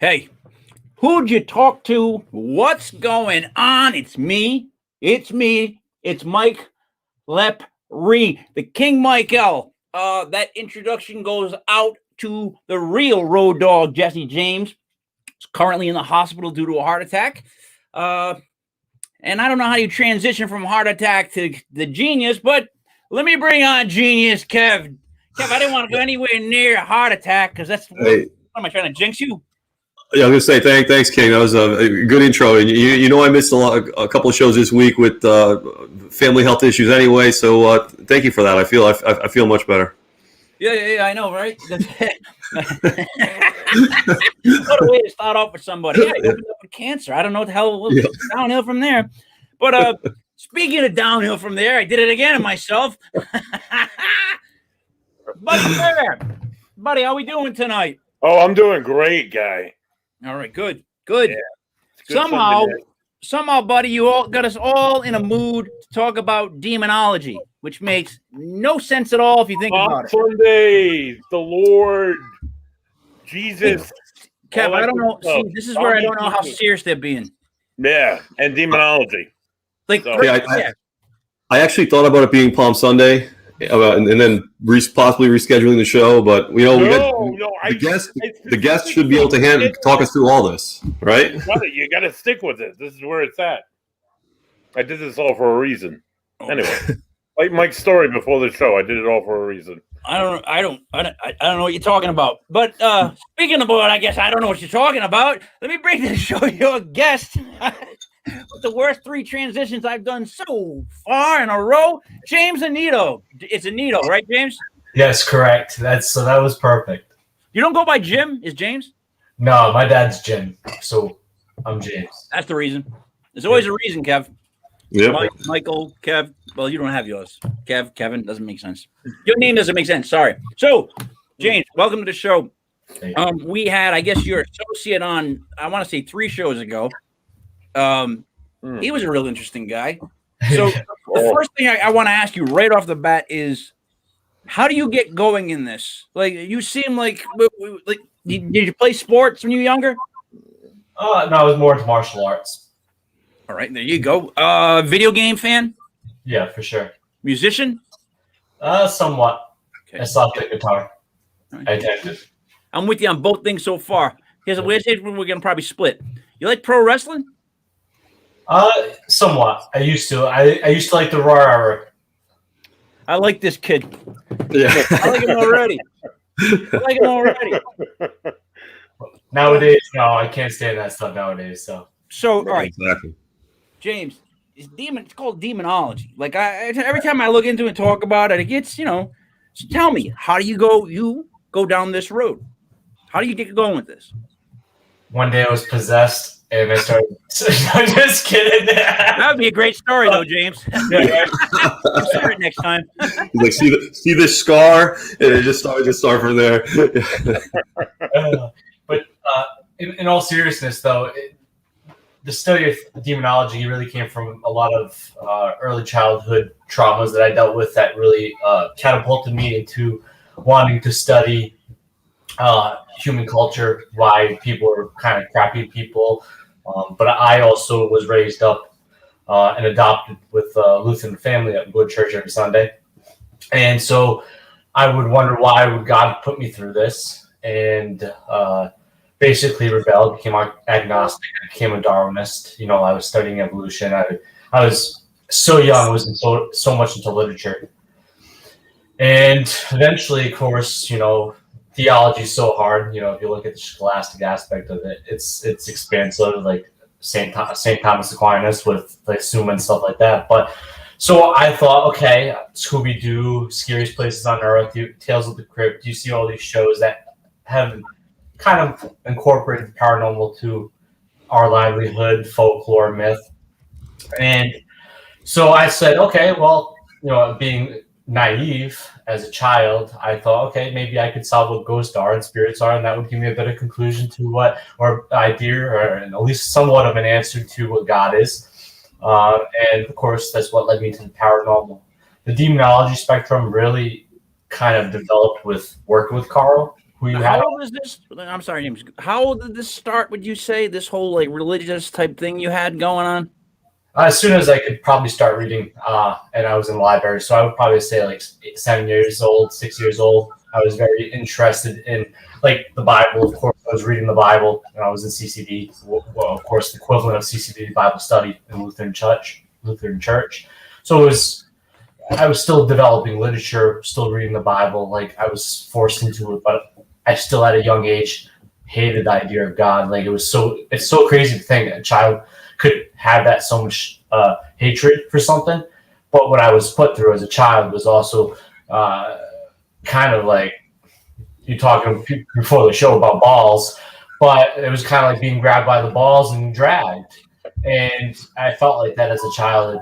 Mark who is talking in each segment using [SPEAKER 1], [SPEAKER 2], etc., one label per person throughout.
[SPEAKER 1] Hey, who'd you talk to? What's going on? It's me. It's Mike Lepre, the King Michael. That introduction goes out to the real road dog, Jesse James. He's currently in the hospital due to a heart attack. And I don't know how you transition from heart attack to the genius, but let me bring on genius, Kev. Kev, I didn't want to go anywhere near a heart attack because that's what am I trying to jinx you?
[SPEAKER 2] Yeah, I was gonna say thanks, King. That was a good intro. And you know I missed a couple of shows this week with family health issues anyway. So thank you for that. I feel much better.
[SPEAKER 1] Yeah, I know, right? What a way to start off with somebody. Yeah, you opened up with cancer. I don't know what the hell downhill from there. But speaking of downhill from there, I did it again myself. Buddy, how we doing tonight?
[SPEAKER 3] Oh, I'm doing great, guy.
[SPEAKER 1] All right, good. Yeah,
[SPEAKER 3] good
[SPEAKER 1] somehow, buddy, you all got us all in a mood to talk about demonology, which makes no sense at all if you think about it.
[SPEAKER 3] Sunday, the Lord, Jesus.
[SPEAKER 1] Kev, I don't know. See, this is where I don't know how serious they're being.
[SPEAKER 3] Yeah, and demonology.
[SPEAKER 2] I actually thought about it being Palm Sunday, and then possibly rescheduling the show. But the guest should be able to talk us through all this, right?
[SPEAKER 3] You got to stick with it. This is where it's at. I did this all for a reason. Anyway, like Mike's story before the show, I did it all for a reason.
[SPEAKER 1] I don't know what you're talking about. But speaking of what, I guess I don't know what you're talking about. Let me bring to the show your guest. The worst 3 transitions I've done so far in a row. James Annitto. It's Annitto, right, James?
[SPEAKER 4] Yes, correct. That was perfect.
[SPEAKER 1] You don't go by Jim? Is James?
[SPEAKER 4] No, my dad's Jim, so I'm James.
[SPEAKER 1] That's the reason. There's always a reason, Kev.
[SPEAKER 2] Yeah.
[SPEAKER 1] Michael, Kev. Well, you don't have yours. Kevin doesn't make sense. Your name doesn't make sense. Sorry. So, James, welcome to the show. We had, I guess, your associate on, I want to say 3 shows ago. He was a real interesting guy. So the first thing I want to ask you right off the bat is, how do you get going in this? Like, you seem like did you play sports when you were younger?
[SPEAKER 4] No, I was more into martial arts.
[SPEAKER 1] All right, there you go. Video game fan?
[SPEAKER 4] Yeah, for sure.
[SPEAKER 1] Musician?
[SPEAKER 4] Somewhat.
[SPEAKER 1] Okay.
[SPEAKER 4] I stopped the guitar.
[SPEAKER 1] Right.
[SPEAKER 4] I attempted.
[SPEAKER 1] I'm with you on both things so far. Here's where we're gonna probably split. You like pro wrestling?
[SPEAKER 4] Somewhat. I used to. I used to like the Raw.
[SPEAKER 1] I like this kid.
[SPEAKER 2] Yeah.
[SPEAKER 1] I like him already.
[SPEAKER 4] Nowadays, no, I can't stand that stuff nowadays. So
[SPEAKER 1] all right,
[SPEAKER 2] Exactly.
[SPEAKER 1] James, it's called demonology. Like every time I look into it and talk about it, it gets, So tell me, how do you go down this road? How do you get going with this?
[SPEAKER 4] One day I was possessed. And I started. I'm just kidding.
[SPEAKER 1] That would be a great story, though, James. Start next time.
[SPEAKER 2] Like, see this scar, and it just start from there.
[SPEAKER 4] But in all seriousness, though, the study of demonology really came from a lot of early childhood traumas that I dealt with that really catapulted me into wanting to study human culture, why people are kind of crappy people. But I also was raised up and adopted with a Lutheran family at Wood Church every Sunday. And so I would wonder, why would God put me through this? And basically rebelled, became agnostic, became a Darwinist. I was studying evolution. I was so young, I was so much into literature. And eventually, of course, theology is so hard. If you look at the scholastic aspect of it, it's expansive, like Saint Thomas Aquinas with like Summa and stuff like that. But so I thought, okay, Scooby-Doo, Scariest Places on Earth, Tales of the Crypt. You see all these shows that have kind of incorporated paranormal to our livelihood, folklore, myth. And so I said, okay, well, being naive as a child, I thought, okay, maybe I could solve what ghosts are and spirits are, and that would give me a better conclusion to idea, or at least somewhat of an answer to what God is. And of course, that's what led me to the paranormal. The demonology spectrum really kind of developed with working with Carl, who you
[SPEAKER 1] How
[SPEAKER 4] had.
[SPEAKER 1] old is this? I'm sorry, James. How old did this start? Would you say this whole like religious type thing you had going on?
[SPEAKER 4] As soon as I could probably start reading, and I was in the library, so I would probably say like 7 years old, 6 years old. I was very interested in like the Bible. Of course, I was reading the Bible, and I was in CCD. Well, of course, the equivalent of CCD Bible study in Lutheran Church. So I was still developing literature, still reading the Bible. Like I was forced into it, but I still at a young age hated the idea of God. Like it's so crazy to think that a child could have that so much hatred for something. But what I was put through as a child was also kind of like you talking before the show about balls, but it was kind of like being grabbed by the balls and dragged. And I felt like that as a child,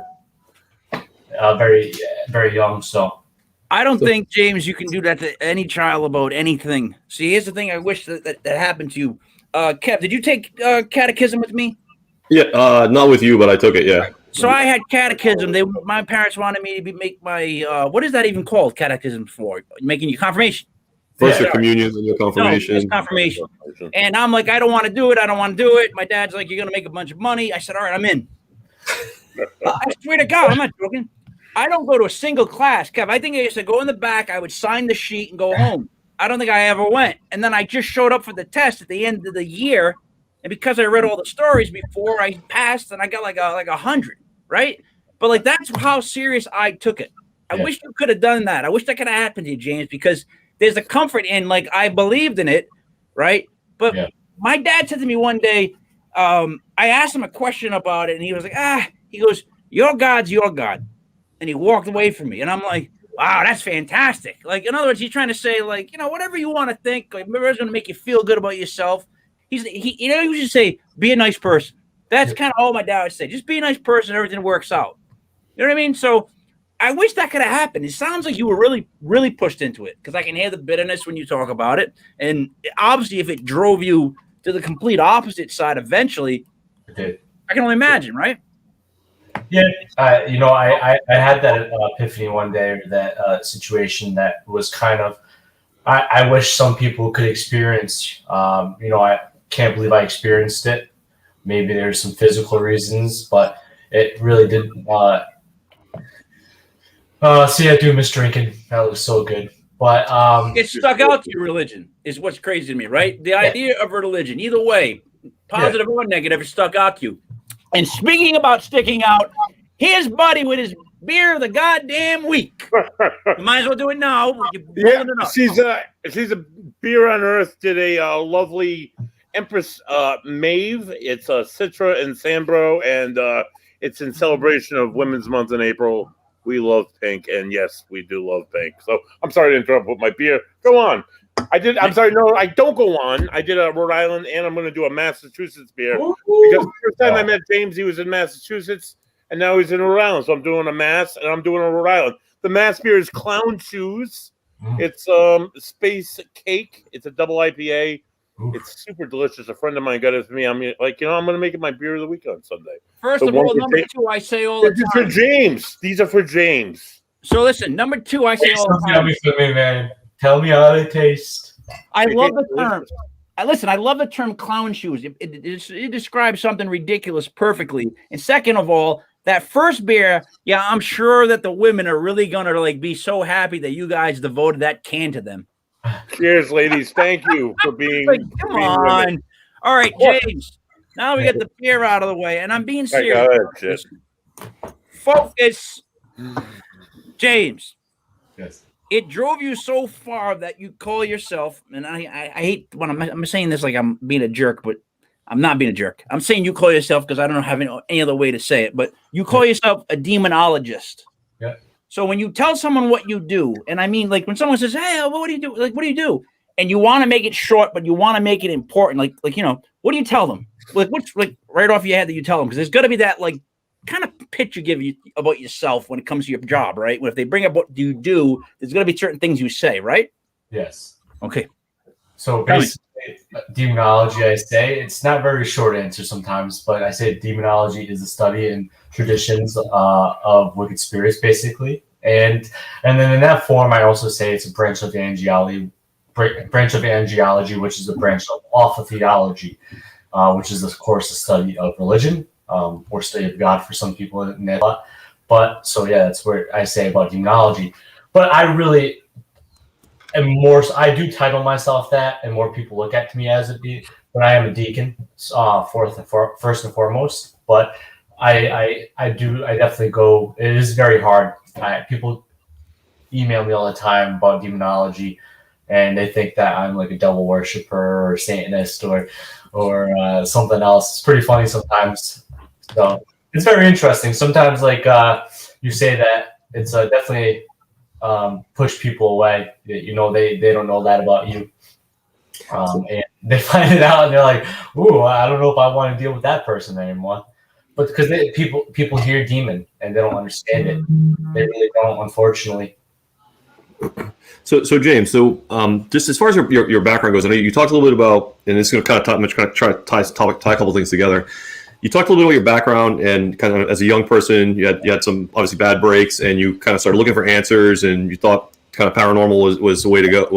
[SPEAKER 4] very, very young. So
[SPEAKER 1] I don't think, James, you can do that to any child about anything. See, here's the thing I wish that happened to you. Kev, did you take catechism with me?
[SPEAKER 2] Yeah, not with you, but I took it. Yeah.
[SPEAKER 1] So I had catechism. My parents wanted me to make my what is that even called? Catechism for making your confirmation.
[SPEAKER 2] First your communion and your confirmation.
[SPEAKER 1] No, it's confirmation. And I'm like, I don't want to do it. I don't want to do it. My dad's like, you're gonna make a bunch of money. I said, all right, I'm in. I swear to God, I'm not joking. I don't go to a single class, Kev. I think I used to go in the back. I would sign the sheet and go home. I don't think I ever went. And then I just showed up for the test at the end of the year. And because I read all the stories before, I passed, and I got like 100, right? But like that's how serious I took it. I wish you could have done that. I wish that could have happened to you, James, because there's a comfort in like I believed in it, right? But my dad said to me one day, I asked him a question about it, and he was like, he goes, "Your God's your God," and he walked away from me, and I'm like, wow, that's fantastic. Like in other words, he's trying to say like, whatever you want to think, like whatever's going to make you feel good about yourself. He used to say, be a nice person. That's kind of all my dad would say. Just be a nice person, everything works out. You know what I mean? So I wish that could have happened. It sounds like you were really, really pushed into it because I can hear the bitterness when you talk about it. And obviously, if it drove you to the complete opposite side eventually, I can only imagine, right?
[SPEAKER 4] Yeah. I had that epiphany one day, or that situation that was kind of, I wish some people could experience. I can't believe I experienced it. Maybe there's some physical reasons, but it really did. See, I do miss drinking. That was so good. But
[SPEAKER 1] it stuck out to your religion is what's crazy to me, right? The idea of religion, either way, positive or negative, it stuck out to you. And speaking about sticking out, here's Buddy with his beer of the goddamn week. You might as well do it now.
[SPEAKER 3] She's a beer on Earth. Did a lovely Empress Maeve. It's a Citra and Sambro, and it's in celebration of Women's Month in April. We love pink, and yes, we do love pink. So I'm sorry to interrupt with my beer. Go on. I'm sorry. No, I don't go on. I did a Rhode Island, and I'm going to do a Massachusetts beer. Because the first time I met James, he was in Massachusetts, and now he's in Rhode Island. So I'm doing a Mass, and I'm doing a Rhode Island. The Mass beer is Clown Shoes. It's Space Cake. It's a double IPA. It's super delicious. A friend of mine got it for me. I'm like, I'm going to make it my beer of the week on Sunday.
[SPEAKER 1] First of all, number two, I say all the time.
[SPEAKER 3] For James. These are for James.
[SPEAKER 1] So listen, number two, I say all the time.
[SPEAKER 4] Yummy for me, man. Tell me how they taste.
[SPEAKER 1] I love the term. I love the term clown shoes. It describes something ridiculous perfectly. And second of all, that first beer, I'm sure that the women are really going to like be so happy that you guys devoted that can to them.
[SPEAKER 3] Cheers, ladies. Thank you for being.
[SPEAKER 1] Come on. Women. All right, James. Now we get the beer out of the way, and I'm being serious. Focus. James.
[SPEAKER 4] Yes.
[SPEAKER 1] It drove you so far that you call yourself, and I hate when I'm saying this like I'm being a jerk, but I'm not being a jerk. I'm saying you call yourself because I don't have any other way to say it, but you call yourself a demonologist.
[SPEAKER 4] Yeah. So
[SPEAKER 1] when you tell someone what you do, and I mean, like when someone says, "Hey, what do you do?" Like, what do you do? And you want to make it short, but you want to make it important. Like what do you tell them? Like what's like right off your head that you tell them? Because there's got to be that like kind of pitch you give you about yourself when it comes to your job, right? When if they bring up what you do, there's going to be certain things you say, right?
[SPEAKER 4] Yes.
[SPEAKER 1] Okay.
[SPEAKER 4] So basically, demonology, I say it's not very short answer sometimes, but I say demonology is the study and traditions of wicked spirits, basically. And then in that form, I also say it's a branch of angeliology, branch of angiology, which is a branch off of theology, which is, of course, the study of religion, or study of God for some people in that. But so, yeah, that's where I say about demonology. But I really am more, I do title myself that, and more people look at me as but I am a deacon, first and foremost. But I definitely go, it is very hard. People email me all the time about demonology, and they think that I'm like a devil worshiper or Satanist or something else. It's pretty funny sometimes. So it's very interesting. Sometimes, like you say that it's definitely push people away. You know, they don't know that about you, and they find it out and they're like, "Ooh, I don't know if I want to deal with that person anymore." But because people hear demon and they don't understand it, they really don't, unfortunately.
[SPEAKER 2] So James, just as far as your background goes, I know you talked a little bit about, and this is going to kind of try to tie a couple things together. You talked a little bit about your background, and kind of as a young person, you had some obviously bad breaks, and you kind of started looking for answers, and you thought kind of paranormal was the way to go,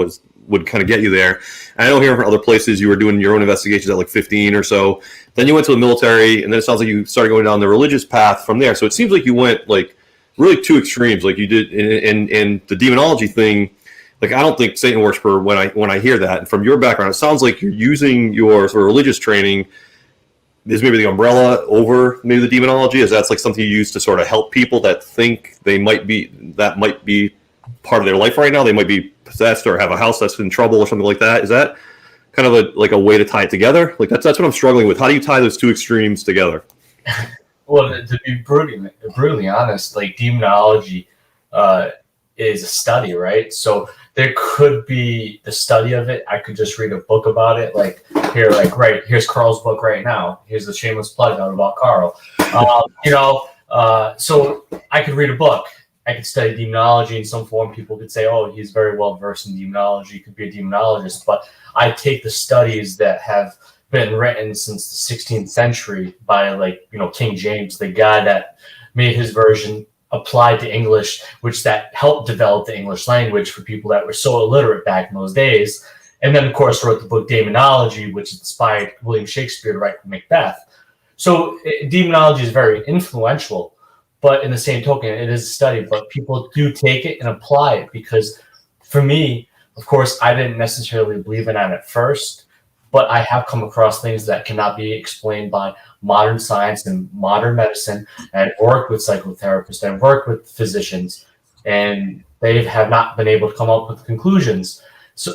[SPEAKER 2] would kind of get you there. And I know here from other places you were doing your own investigations at like 15 or so. Then you went to the military, and then it sounds like you started going down the religious path from there. So it seems like you went like really two extremes, like you did in the demonology thing. Like, I don't think Satan worshiper when I hear that. And from your background, it sounds like you're using your sort of religious training is maybe the umbrella over maybe the demonology. Is that like something you use to sort of help people that think they might be part of their life right now? They might be possessed or have a house that's in trouble or something like that. Is that kind of a way to tie it together? Like that's what I'm struggling with. How do you tie those two extremes together?
[SPEAKER 4] Well, to be brutally honest, like demonology is a study, right? So there could be the study of it. I could just read a book about it. Like here, like right here's Carl's book right now. Here's the shameless plug out about Carl. So I could read a book. I could study demonology in some form. People could say, "Oh, he's very well versed in demonology. He could be a demonologist." But I take the studies that have been written since the 16th century by King James, the guy that made his version applied to English, which that helped develop the English language for people that were so illiterate back in those days. And then, of course, wrote the book Demonology, which inspired William Shakespeare to write Macbeth. So demonology is very influential, but in the same token, it is a study. But people do take it and apply it because, for me, of course, I didn't necessarily believe in it at first, but I have come across things that cannot be explained by modern science and modern medicine. And I've worked with psychotherapists, and I've worked with physicians, and they have not been able to come up with conclusions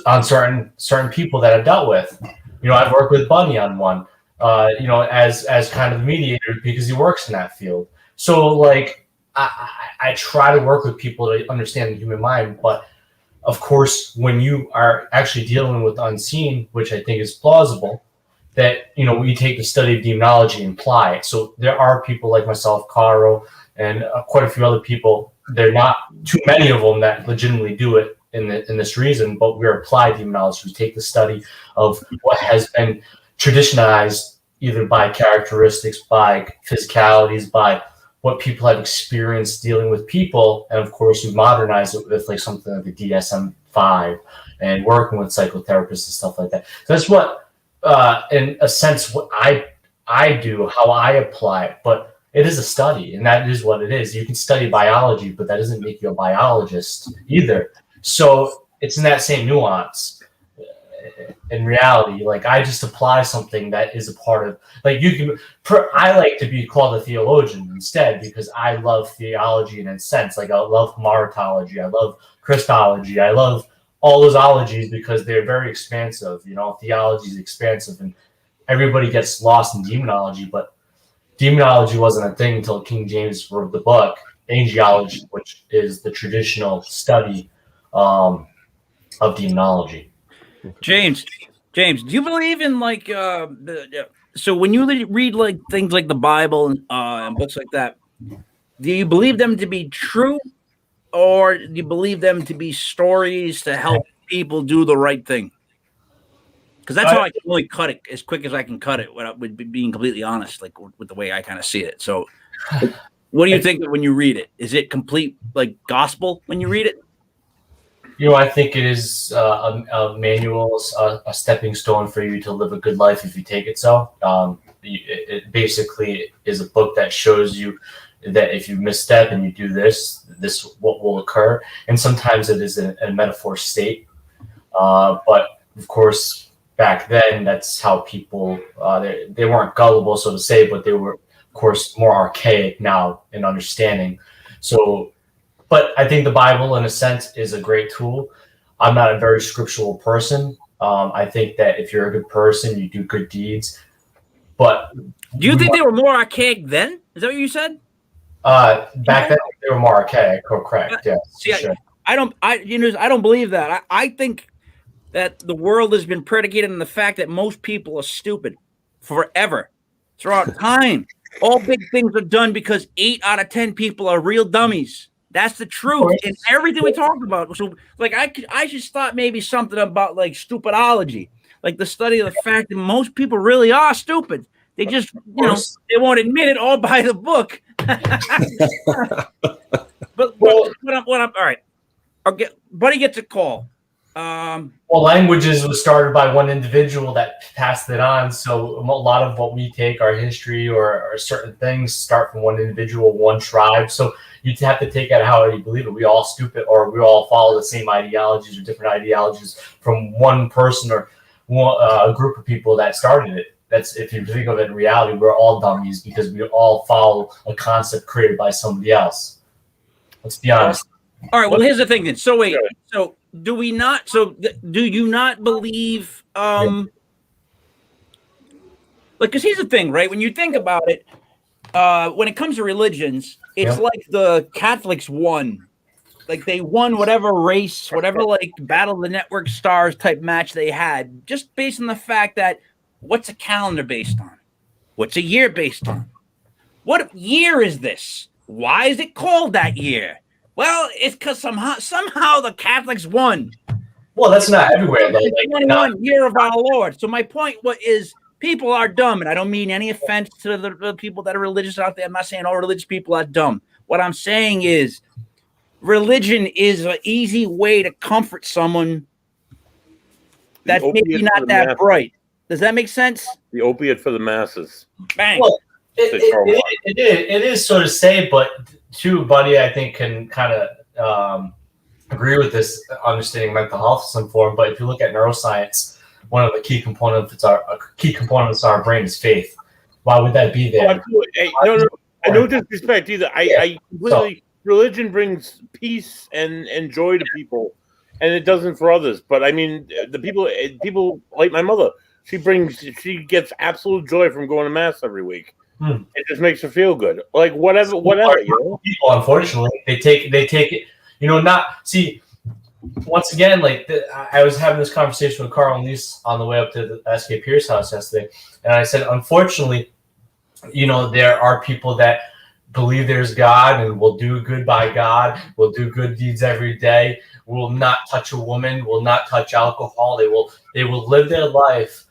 [SPEAKER 4] on certain people that I've dealt with. I've worked with Bunny on one, as kind of the mediator because he works in that field. So like I try to work with people to understand the human mind, but of course, when you are actually dealing with unseen, which I think is plausible, that, we take the study of demonology and apply it. So there are people like myself, Caro, and quite a few other people. There are not too many of them that legitimately do it in this reason, but we apply demonology. We take the study of what has been traditionalized either by characteristics, by physicalities, by what people have experienced dealing with people, and of course we modernize it with like something like the DSM-5 and working with psychotherapists and stuff like that. So that's what, in a sense, what I do, how I apply it. But it is a study, and that is what it is. You can study biology, but that doesn't make you a biologist either. So it's in that same nuance. In reality, like I just apply something that is a part of, like I like to be called a theologian instead because I love theology in a sense. Like I love Maritology, I love Christology, I love all those ologies because they're very expansive. Theology is expansive, and everybody gets lost in demonology. But demonology wasn't a thing until King James wrote the book Angiology, which is the traditional study of demonology.
[SPEAKER 1] James, do you believe in so when you read like things like the Bible and books like that, do you believe them to be true, or do you believe them to be stories to help people do the right thing? Because that's how I can really cut it as quick as I can cut it without being completely honest, like with the way I kind of see it. So what do you think when you read it? Is it complete like gospel when you read it?
[SPEAKER 4] I think it is a manual, a stepping stone for you to live a good life if you take it so. It basically is a book that shows you that if you misstep and you do this what will occur. And sometimes it is a metaphor state. But of course, back then, that's how people, they weren't gullible, so to say, but they were, of course, more archaic now in understanding. So, but I think the Bible, in a sense, is a great tool. I'm not a very scriptural person. I think that if you're a good person, you do good deeds. But
[SPEAKER 1] do you think they were more archaic then? Is that what you said?
[SPEAKER 4] Back then, they were more archaic. Correct. Yeah.
[SPEAKER 1] See, sure. I don't believe that. I think that the world has been predicated on the fact that most people are stupid forever, throughout time. All big things are done because 8 out of 10 people are real dummies. That's the truth in everything we talked about. So, like, I just thought maybe something about like stupidology, like the study of the fact that most people really are stupid. They just, they won't admit it all by the book. but what I'm all right. Buddy gets a call.
[SPEAKER 4] Languages was started by one individual that passed it on. So a lot of what we take, our history or certain things, start from one individual, one tribe. So you have to take it how you believe it. We all stupid, or we all follow the same ideologies or different ideologies from one person or a group of people that started it. That's, if you think of it in reality, we're all dummies because we all follow a concept created by somebody else. Let's be honest.
[SPEAKER 1] All right. Well, here's the thing then. So wait. So do we not? So do you not believe? Like, because here's the thing, right? When you think about it, when it comes to religions, it's like the Catholics won. Like they won whatever race, whatever like Battle of the Network Stars type match they had, just based on the fact that what's a calendar based on? What's a year based on? What year is this? Why is it called that year? Well, it's because somehow the Catholics won.
[SPEAKER 4] Well, that's not everywhere, though.
[SPEAKER 1] Like 21 year of our Lord. So my point is people are dumb, and I don't mean any offense to the people that are religious out there. I'm not saying all religious people are dumb. What I'm saying is religion is an easy way to comfort someone that's maybe not that bright. Does that make sense?
[SPEAKER 3] The opiate for the masses.
[SPEAKER 1] Bang.
[SPEAKER 4] Well, it is so to say, but too, buddy, I think can kind of agree with this, understanding mental health in some form. But if you look at neuroscience, one of the key components of our brain is faith. Why would that be there?
[SPEAKER 3] No disrespect either. Religion brings peace and joy to people, and it doesn't for others. But I mean, the people like my mother. She gets absolute joy from going to mass every week. It just makes her feel good. Like whatever.
[SPEAKER 4] People, unfortunately, they take it. Once again, like I was having this conversation with Carl and Lise on the way up to the S.K. Pierce house yesterday, and I said, unfortunately, there are people that believe there's God and will do good by God, will do good deeds every day, will not touch a woman, will not touch alcohol. They will live their life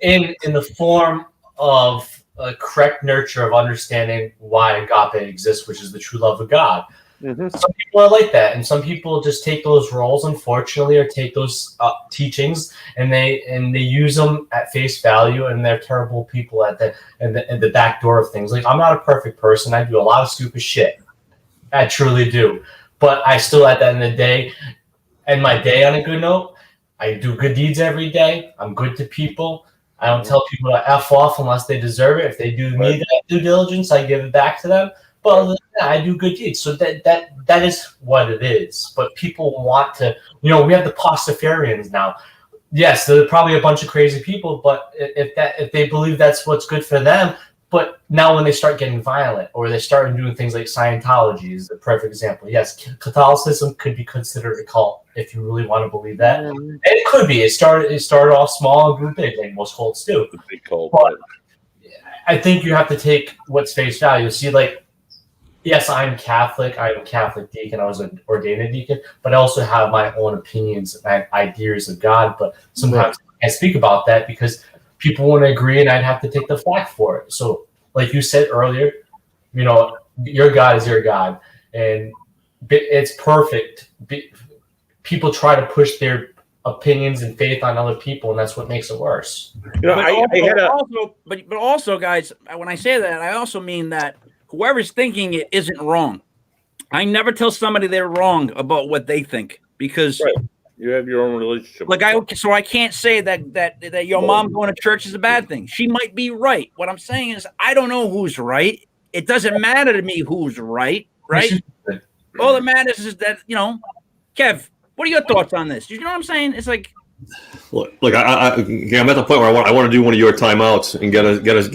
[SPEAKER 4] in the form of a correct nurture of understanding why agape exists, which is the true love of God. Mm-hmm. Some people are like that, and some people just take those roles, unfortunately, or take those teachings and they use them at face value, and they're terrible people at the back door of things. Like, I'm not a perfect person. I do a lot of stupid shit. I truly do. But I still, at the end of the day, end my day on a good note. I do good deeds every day. I'm good to people. I don't tell people to F off unless they deserve it. If they do me that due diligence, I give it back to them. But other than that, I do good deeds. So that is what it is. But people want to, we have the Pastafarians now. Yes, there are probably a bunch of crazy people, but if they believe that's what's good for them, but now when they start getting violent or they start doing things like Scientology is a perfect example. Yes, Catholicism could be considered a cult if you really want to believe that. And it could be. It started off small and grew big, like most cults do.
[SPEAKER 3] Big cult.
[SPEAKER 4] But I think you have to take what's face value. See, like, yes, I'm Catholic. I'm a Catholic deacon. I was an ordained deacon, but I also have my own opinions and ideas of God. But sometimes I speak about that because people won't agree, and I'd have to take the flak for it. So, like you said earlier, your God is your God, and it's perfect. people try to push their opinions and faith on other people, and that's what makes it worse.
[SPEAKER 3] You know,
[SPEAKER 1] but also, guys, when I say that, I also mean that whoever's thinking it isn't wrong. I never tell somebody they're wrong about what they think because
[SPEAKER 3] you have your own relationship.
[SPEAKER 1] Like I can't say that your mom going to church is a bad thing. She might be right. What I'm saying is I don't know who's right. It doesn't matter to me who's right. All that matters is that Kev. What are your thoughts on this? You know what I'm saying? It's like,
[SPEAKER 2] look, I'm at the point where I want to do one of your timeouts and get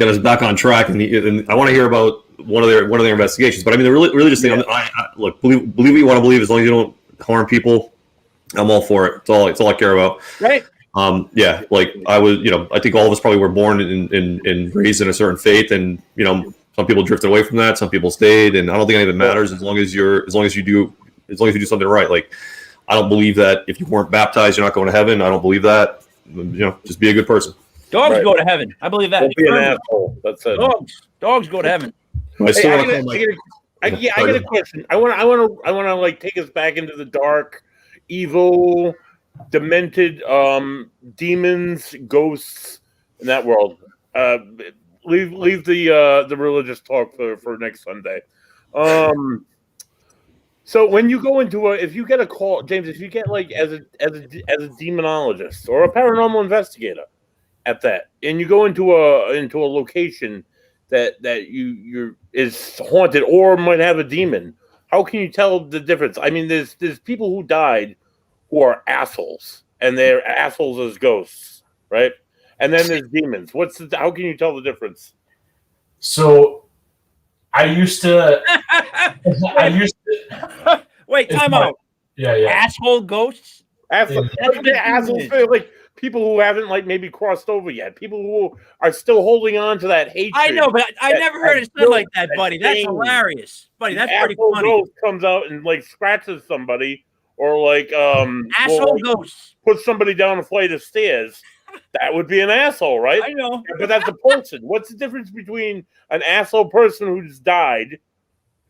[SPEAKER 2] us back on track, and I want to hear about one of their investigations. But I mean, the religious thing. Look, believe what you want to believe, as long as you don't harm people. I'm all for it. It's all I care about.
[SPEAKER 1] Right.
[SPEAKER 2] Yeah. Like I was, I think all of us probably were born and raised in a certain faith, and some people drifted away from that. Some people stayed, and I don't think any of it matters as long as you do something right. Like. I don't believe that if you weren't baptized, you're not going to heaven. I don't believe that. Just be a good person.
[SPEAKER 1] Dogs go to heaven. I believe that.
[SPEAKER 3] Don't be an asshole. That's it.
[SPEAKER 1] Dogs go to heaven.
[SPEAKER 3] I get a question. I want to like take us back into the dark, evil, demented demons, ghosts in that world. Leave the religious talk for next Sunday. So when you go into if you get a call, James, if you get like as a demonologist or a paranormal investigator at that, and you go into a location that you is haunted or might have a demon, how can you tell the difference? I mean, there's people who died who are assholes, and they're assholes as ghosts, right? And then there's demons. How can you tell the difference?
[SPEAKER 4] So I used to.
[SPEAKER 1] Wait, time out.
[SPEAKER 4] Yeah.
[SPEAKER 1] Asshole ghosts.
[SPEAKER 3] Assholes, like people who haven't like maybe crossed over yet. People who are still holding on to that hatred.
[SPEAKER 1] I know, but I never heard it said like that, buddy. That's hilarious, buddy. That's pretty funny.
[SPEAKER 3] Ghost comes out and like scratches somebody, or like
[SPEAKER 1] asshole ghosts
[SPEAKER 3] puts somebody down a flight of stairs. That would be an asshole, right?
[SPEAKER 1] I know,
[SPEAKER 3] but that's a person. What's the difference between an asshole person who's died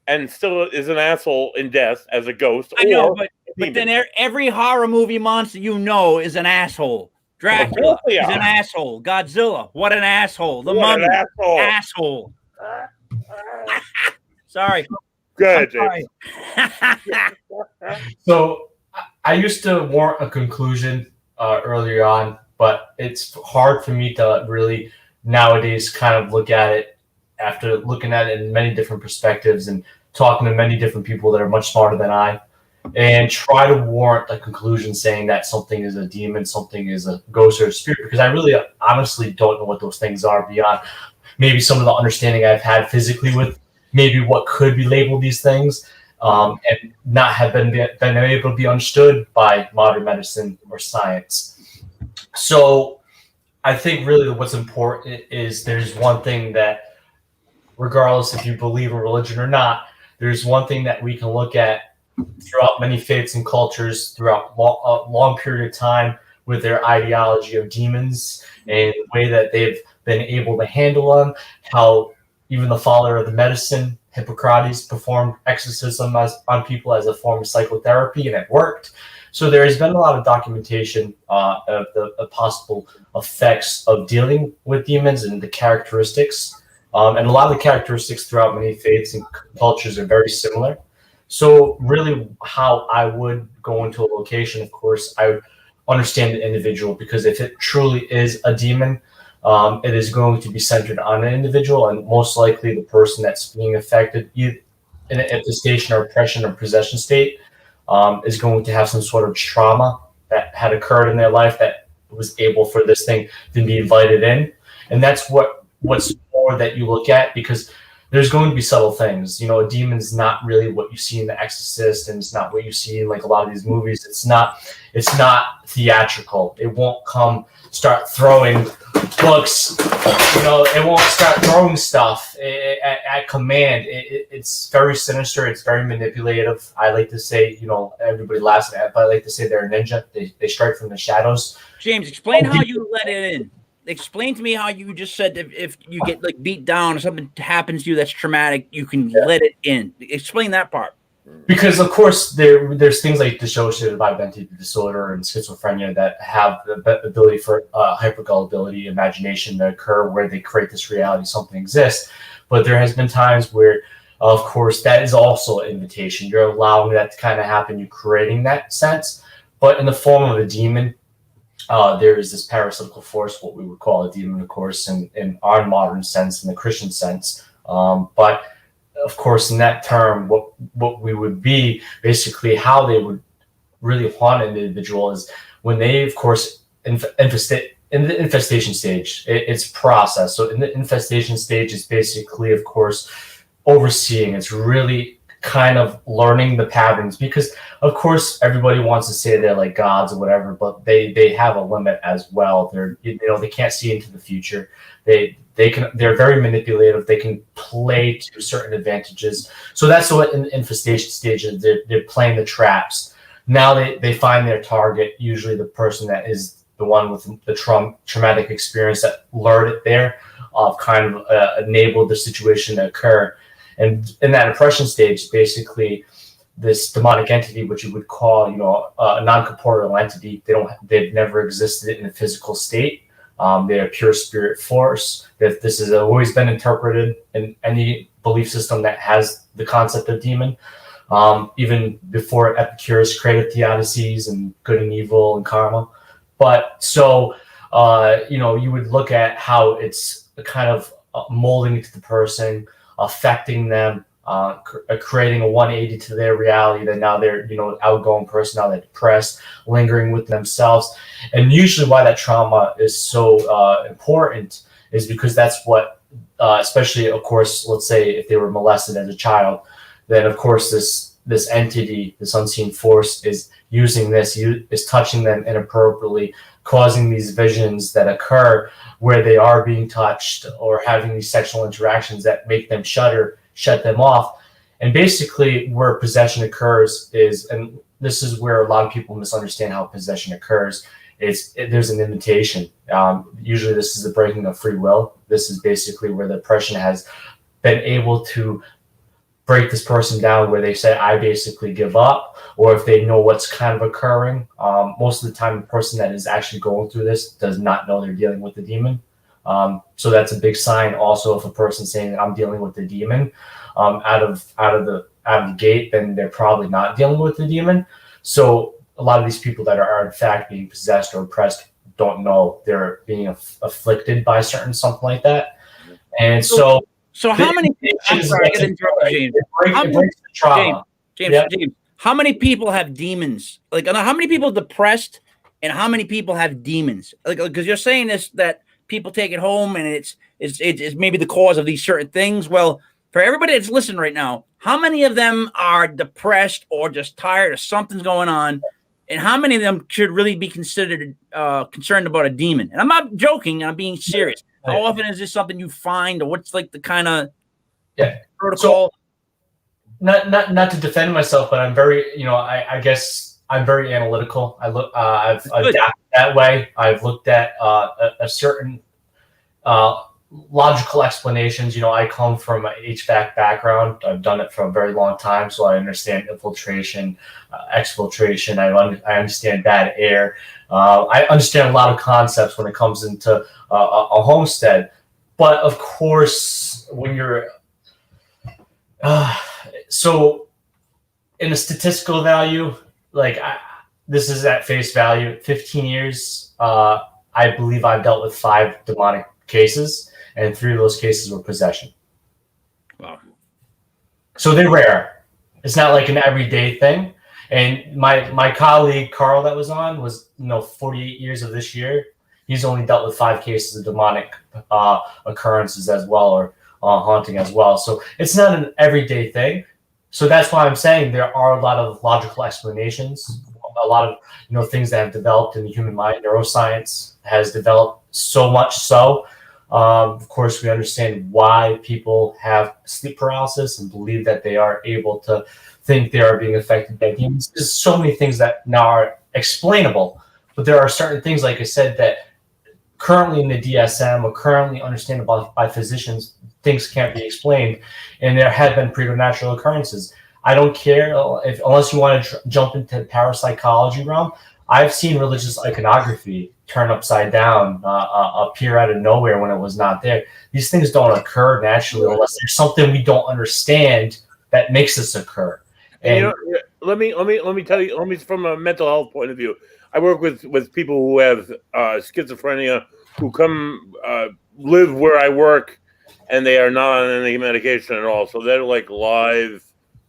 [SPEAKER 3] and still is an asshole in death as a ghost?
[SPEAKER 1] I know, but then every horror movie monster is an asshole. Dracula is an asshole. Godzilla, what an asshole. The Mummy, asshole. Sorry.
[SPEAKER 3] Good, James.
[SPEAKER 4] So I used to warrant a conclusion earlier on, but it's hard for me to really nowadays kind of look at it after looking at it in many different perspectives and talking to many different people that are much smarter than I, and try to warrant a conclusion saying that something is a demon, something is a ghost or a spirit, because I really honestly don't know what those things are beyond maybe some of the understanding I've had physically with maybe what could be labeled these things, and not have been able to be understood by modern medicine or science. So I think really what's important is there's one thing that, regardless if you believe in religion or not, there's one thing that we can look at throughout many faiths and cultures throughout a long period of time with their ideology of demons and the way that they've been able to handle them, how even the father of the medicine, Hippocrates, performed exorcism on people as a form of psychotherapy, and it worked. So there has been a lot of documentation of the possible effects of dealing with demons and the characteristics. And a lot of the characteristics throughout many faiths and cultures are very similar. So really how I would go into a location, of course, I would understand the individual, because if it truly is a demon, it is going to be centered on an individual, and most likely the person that's being affected in an infestation or oppression or possession state is going to have some sort of trauma that had occurred in their life that was able for this thing to be invited in. And that's what's more that you look at, because there's going to be subtle things. A demon's not really what you see in The Exorcist, and it's not what you see in like a lot of these movies. It's not theatrical. It won't start throwing books. It won't start throwing stuff at command. It's very sinister. It's very manipulative. I like to say, everybody laughs at it, but I like to say they're a ninja. They strike from the shadows.
[SPEAKER 1] James, explain how you let it in. Explain to me how you just said if you get like beat down or something happens to you that's traumatic, you can let it in. Explain that part.
[SPEAKER 4] Because of course there's things like dissociative identity disorder and schizophrenia that have the ability for hypergullibility, imagination to occur where they create this reality something exists. But there has been times where, of course, that is also an invitation. You're allowing that to kind of happen. You're creating that sense, but in the form of a demon. There is this parasitical force, what we would call a demon, of course, in our modern sense, in the Christian sense. But of course, in that term, what we would be basically how they would really haunt an individual is when they, of course, infestate in the infestation stage. It's process. So in the infestation stage, is basically, of course, overseeing. It's really kind of learning the patterns because, of course, everybody wants to say they're like gods or whatever, but they have a limit as well. They can't see into the future. They're very manipulative. They can play to certain advantages. So that's what in the infestation stage is. They're playing the traps. Now they find their target, usually the person that is the one with the traumatic experience that lured it there, kind of enabled the situation to occur. And in that oppression stage, basically, this demonic entity, which you would call, a non-corporeal entity, they've never existed in a physical state. They're a pure spirit force. This has always been interpreted in any belief system that has the concept of demon. Even before Epicurus created theodicies and good and evil and karma. But so, you would look at how it's kind of molding into the person, affecting them, creating a 180 to their reality, that now they're, outgoing person, now they're depressed, lingering with themselves. And usually why that trauma is so important is because that's what, especially, of course, let's say if they were molested as a child, then of course this entity, this unseen force is using this, is touching them inappropriately, causing these visions that occur where they are being touched or having these sexual interactions that make them shudder, shut them off. And basically where possession occurs is, and this is where a lot of people misunderstand how possession occurs, there's an invitation. Usually this is the breaking of free will. This is basically where the oppression has been able to break this person down, where they say, I basically give up, or if they know what's kind of occurring. Most of the time, the person that is actually going through this does not know they're dealing with the demon. So that's a big sign also if a person's saying I'm dealing with the demon out of the gate, then they're probably not dealing with the demon. So a lot of these people that are in fact being possessed or oppressed don't know they're being afflicted by certain something like that. And so
[SPEAKER 1] how many? I'm sorry, I gotta interrupt you, James. James, how many people have demons? Like, how many people are depressed, and how many people have demons? Like, because you're saying this that people take it home, and it's maybe the cause of these certain things. Well, for everybody that's listening right now, how many of them are depressed or just tired or something's going on, and how many of them should really be considered concerned about a demon? And I'm not joking; I'm being serious. How often is this something you find, or what's like the kind of protocol?
[SPEAKER 4] So, not to defend myself, but I'm very, I guess I'm very analytical. I've adapted that way. I've looked at a certain logical explanations. I come from an HVAC background. I've done it for a very long time, so I understand infiltration, exfiltration. I understand bad air. I understand a lot of concepts when it comes into a homestead. But of course, when you're so in a statistical value, this is at face value, 15 years, I believe I've dealt with 5 demonic cases, and 3 of those cases were possession.
[SPEAKER 1] Wow.
[SPEAKER 4] So they're rare. It's not like an everyday thing. And my colleague, Carl, that was on, was 48 years of this year. He's only dealt with 5 cases of demonic occurrences as well, or haunting as well. So it's not an everyday thing. So that's why I'm saying there are a lot of logical explanations, a lot of things that have developed in the human mind. Neuroscience has developed so much so. Of course, we understand why people have sleep paralysis and believe that they are able to think they are being affected by demons. There's so many things that now are explainable, but there are certain things, like I said, that currently in the DSM or currently understandable by physicians, things can't be explained. And there have been preternatural occurrences. I don't care unless you want to jump into the parapsychology realm. I've seen religious iconography turn upside down, appear out of nowhere when it was not there. These things don't occur naturally unless there's something we don't understand that makes this occur.
[SPEAKER 3] And let me tell you. Let me from a mental health point of view. I work with people who have schizophrenia who come live where I work, and they are not on any medication at all. So they're like live.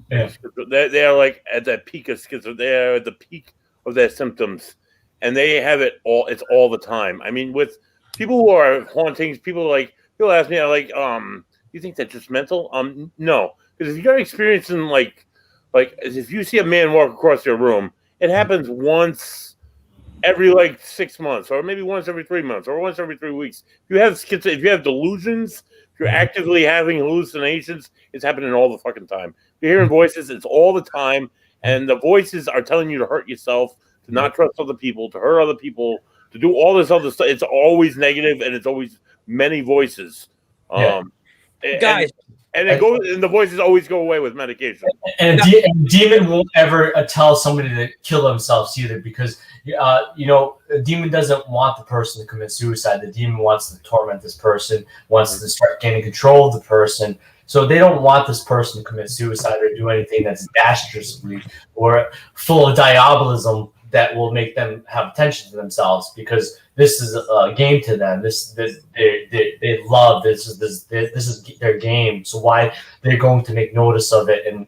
[SPEAKER 4] Yeah.
[SPEAKER 3] They are like at the peak of schizophrenia. They are at the peak of their symptoms, and they have it all. It's all the time. I mean, with people who are hauntings, people ask me, like, you think that's just mental? No, because if you're experiencing like if you see a man walk across your room, it happens once every 6 months, or maybe once every 3 months, or once every 3 weeks. If you have delusions, if you're actively having hallucinations, it's happening all the fucking time. If you're hearing voices, it's all the time, and the voices are telling you to hurt yourself, to not trust other people, to hurt other people, to do all this other stuff. It's always negative, and it's always many voices.
[SPEAKER 1] Guys.
[SPEAKER 3] And the voices always go away with medication.
[SPEAKER 4] And a demon won't ever tell somebody to kill themselves either, because a demon doesn't want the person to commit suicide. The demon wants to torment this person, wants to start gaining control of the person. So they don't want this person to commit suicide or do anything that's dastardly or full of diabolism that will make them have attention to themselves, because this is a game to them. They love this is their game. So why they're going to make notice of it in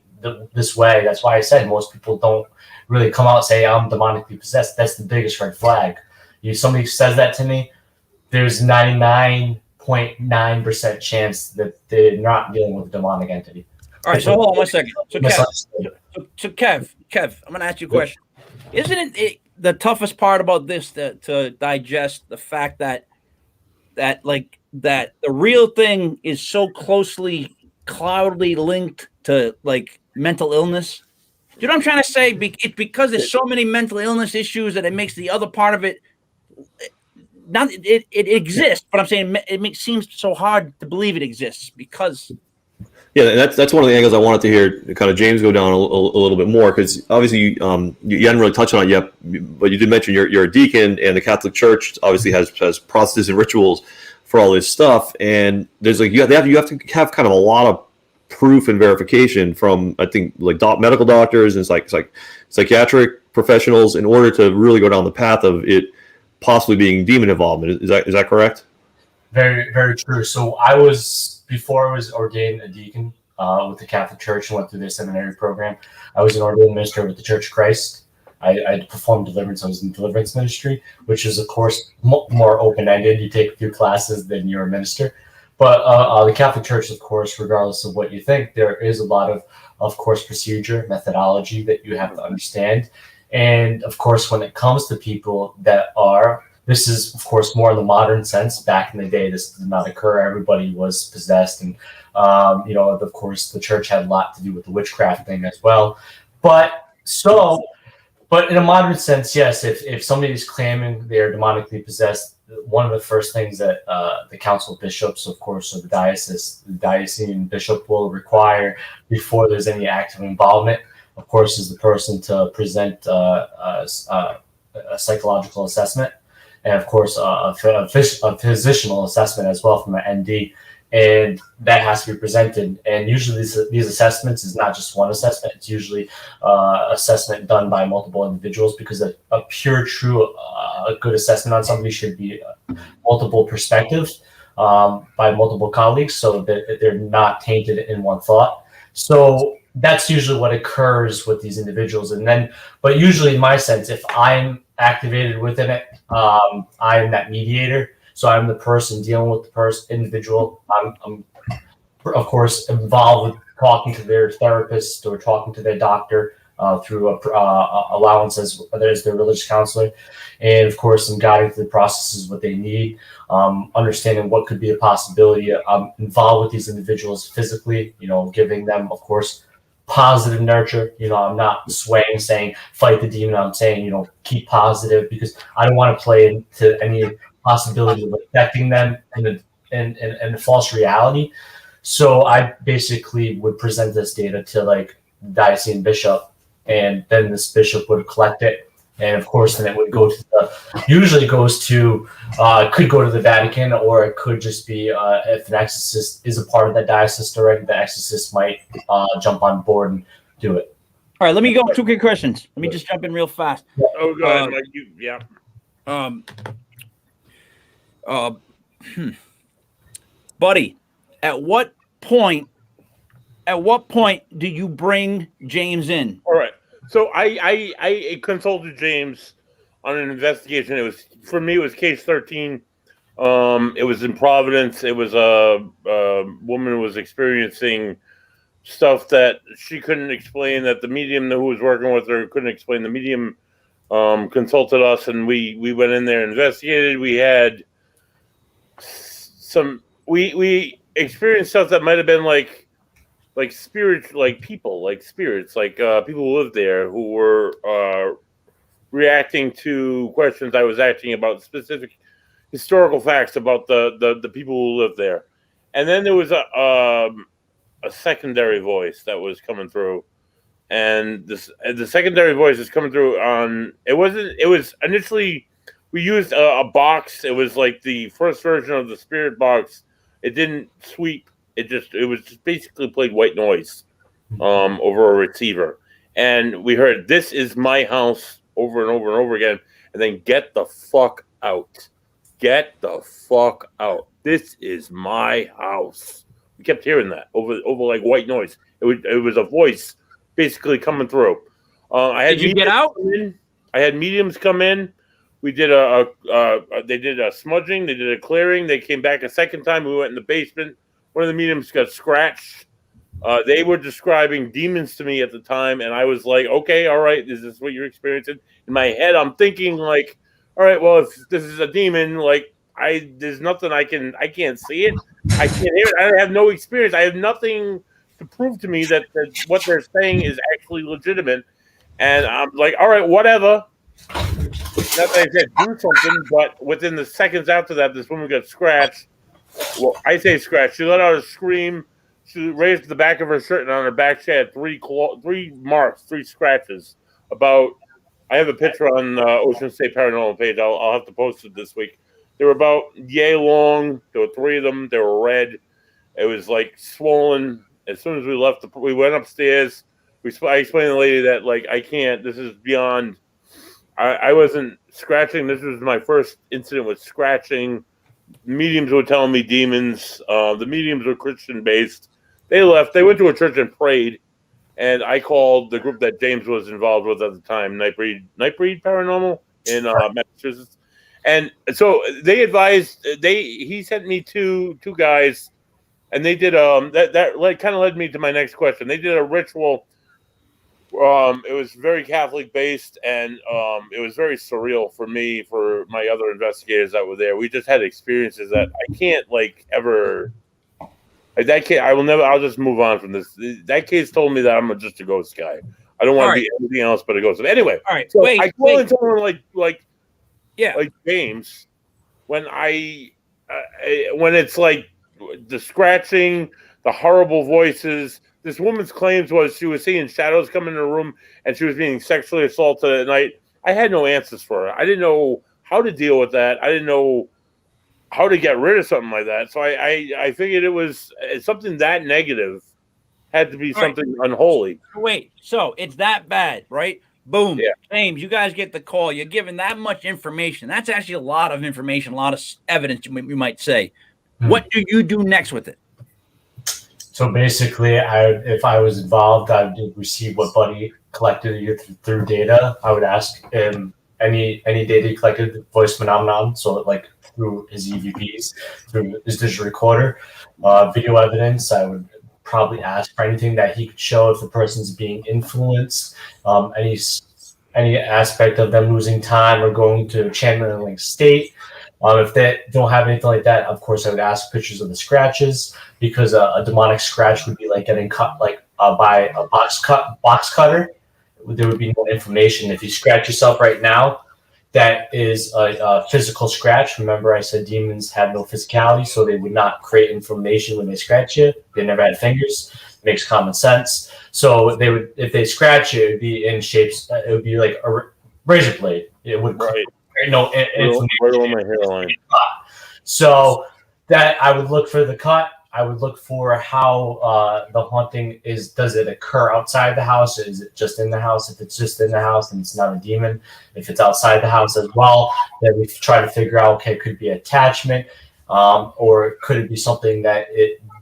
[SPEAKER 4] this way? That's why I said most people don't really come out and say I'm demonically possessed. That's the biggest red flag. Somebody says that to me, there's 99.9% chance that they're not dealing with a demonic entity.
[SPEAKER 1] All right, so hold on one second. So Kev, I'm going to ask you a question. Isn't it the toughest part about this to digest the fact that the real thing is so closely, cloudily linked to mental illness? Do you know what I'm trying to say? It's because there's so many mental illness issues that it makes the other part of it not it exists, but I'm saying it seems so hard to believe it exists because.
[SPEAKER 2] Yeah, that's one of the angles I wanted to hear kind of James go down a little bit more, because obviously you hadn't really touched on it yet, but you did mention you're a deacon, and the Catholic Church obviously has processes and rituals for all this stuff, and there's you have to have kind of a lot of proof and verification from, I think, medical doctors and psychiatric professionals in order to really go down the path of it possibly being demon involvement. Is that correct?
[SPEAKER 4] Very, very true. So before I was ordained a deacon with the Catholic Church and went through their seminary program, I was an ordained minister with the Church of Christ. I performed deliverance. I was in deliverance ministry, which is, of course, more open-ended. You take a few classes, then you're a minister. But the Catholic Church, of course, regardless of what you think, there is a lot of course, procedure, methodology that you have to understand. And, of course, when it comes to people this is, of course, more in the modern sense. Back in the day, this did not occur. Everybody was possessed. And, of course, the church had a lot to do with the witchcraft thing as well. But in a modern sense, yes, if somebody is claiming they're demonically possessed, one of the first things that the council of bishops, of course, or the diocesan bishop will require before there's any active involvement, of course, is the person to present a psychological assessment. And of course, a physicianal assessment as well from an ND, and that has to be presented. And usually, these assessments is not just one assessment; it's usually assessment done by multiple individuals, because a pure, true, a good assessment on somebody should be multiple perspectives by multiple colleagues, so that they're not tainted in one thought. So that's usually what occurs with these individuals. But usually, in my sense, if I'm activated within it, I'm that mediator. So I'm the person dealing with the individual. I'm of course involved with talking to their therapist or talking to their doctor through allowance as their religious counselor, and of course I'm guiding through the processes what they need, understanding what could be a possibility. I'm involved with these individuals physically, giving them, of course, positive nurture. I'm not swaying, saying fight the demon. I'm saying, keep positive, because I don't want to play into any possibility of affecting them in a false reality. So I basically would present this data to the diocesan bishop, and then this bishop would collect it. And of course, then it would go to usually goes to, could go to the Vatican, or it could just be, if an exorcist is a part of that diocese already, the exorcist might jump on board and do it.
[SPEAKER 1] All right, let me go 2 quick questions. Let me just jump in real fast.
[SPEAKER 3] Oh, go ahead, Mike. Yeah.
[SPEAKER 1] Buddy, at what point do you bring James in?
[SPEAKER 3] All right. So I consulted James on an investigation. It was, for me, it was case 13. It was in Providence. It was a woman who was experiencing stuff that she couldn't explain, that the medium who was working with her couldn't explain. The medium consulted us, and we went in there and investigated. We had we experienced stuff that might have been like spirit, like people, like spirits, like people who lived there who were reacting to questions I was asking about specific historical facts about the people who lived there. And then there was a secondary voice that was coming through, and the secondary voice is coming through on, it was initially, we used a box. It was like the first version of the spirit box. It didn't sweep. It was just basically played white noise over a receiver. And we heard, "This is my house," over and over and over again. And then, "Get the fuck out. Get the fuck out. This is my house." We kept hearing that over like white noise. It was a voice basically coming through.
[SPEAKER 1] Did you get out?
[SPEAKER 3] I had mediums come in. We did they did a smudging. They did a clearing. They came back a second time. We went in the basement. One of the mediums got scratched. They were describing demons to me at the time, and I was like, "Okay, all right, is this what you're experiencing?" In my head, I'm thinking like, "All right, well, if this is a demon, like there's nothing I can't see it, I can't hear it, I have no experience, I have nothing to prove to me that what they're saying is actually legitimate." And I'm like, "All right, whatever." Not that I said do something, but within the seconds after that, this woman got scratched. Well, I say scratch. She let out a scream. She raised the back of her shirt, and on her back she had three marks, 3 scratches. I have a picture on Ocean State Paranormal page. I'll have to post it this week. They were about yay long. There were 3 of them. They were red. It was like swollen. As soon as we left, we went upstairs. I explained to the lady that, like, I can't. This is beyond. I wasn't scratching. This was my first incident with scratching. Mediums were telling me demons. The mediums were Christian based. They left. They went to a church and prayed. And I called the group that James was involved with at the time, Nightbreed Paranormal in Massachusetts. And so they advised. He sent me two guys, and they did that kind of led me to my next question. They did a ritual. It was very Catholic based, and it was very surreal for me, for my other investigators that were there. We just had experiences that I can't ever. That case, I will never. I'll just move on from this. That case told me that I'm just a ghost guy. I don't want to be anything else but a ghost. Anyway,
[SPEAKER 1] all right.
[SPEAKER 3] So I call in someone like James when when it's like the scratching, the horrible voices. This woman's claims was she was seeing shadows come in her room, and she was being sexually assaulted at night. I had no answers for her. I didn't know how to deal with that. I didn't know how to get rid of something like that. So I figured it was something that negative had to be something unholy.
[SPEAKER 1] Wait, so it's that bad, right? Boom.
[SPEAKER 3] Yeah.
[SPEAKER 1] James, you guys get the call. You're given that much information. That's actually a lot of information, a lot of evidence, you might say. What do you do next with it?
[SPEAKER 4] So basically, if I was involved, I would receive what Buddy collected through data. I would ask him any data he collected, voice phenomenon, so like through his EVPs, through his digital recorder, video evidence. I would probably ask for anything that he could show if the person's being influenced, any aspect of them losing time or going to channeling state. If they don't have anything like that, of course, I would ask pictures of the scratches, because a demonic scratch would be like getting cut by a box cutter. There would be no information. If you scratch yourself right now, that is a physical scratch. Remember, I said demons have no physicality, so they would not create information when they scratch you. They never had fingers. makes common sense. So they would, if they scratch it, it would be in shapes. It would be like a razor blade. It would
[SPEAKER 3] Right.
[SPEAKER 4] right
[SPEAKER 3] on my hairline.
[SPEAKER 4] So that I would look for the cut. I would look for how the haunting is. Does it occur outside the house? Is it just in the house? If it's just in the house, then it's not a demon. If it's outside the house as well, then we try to figure out, okay, it could be attachment, or could it be something that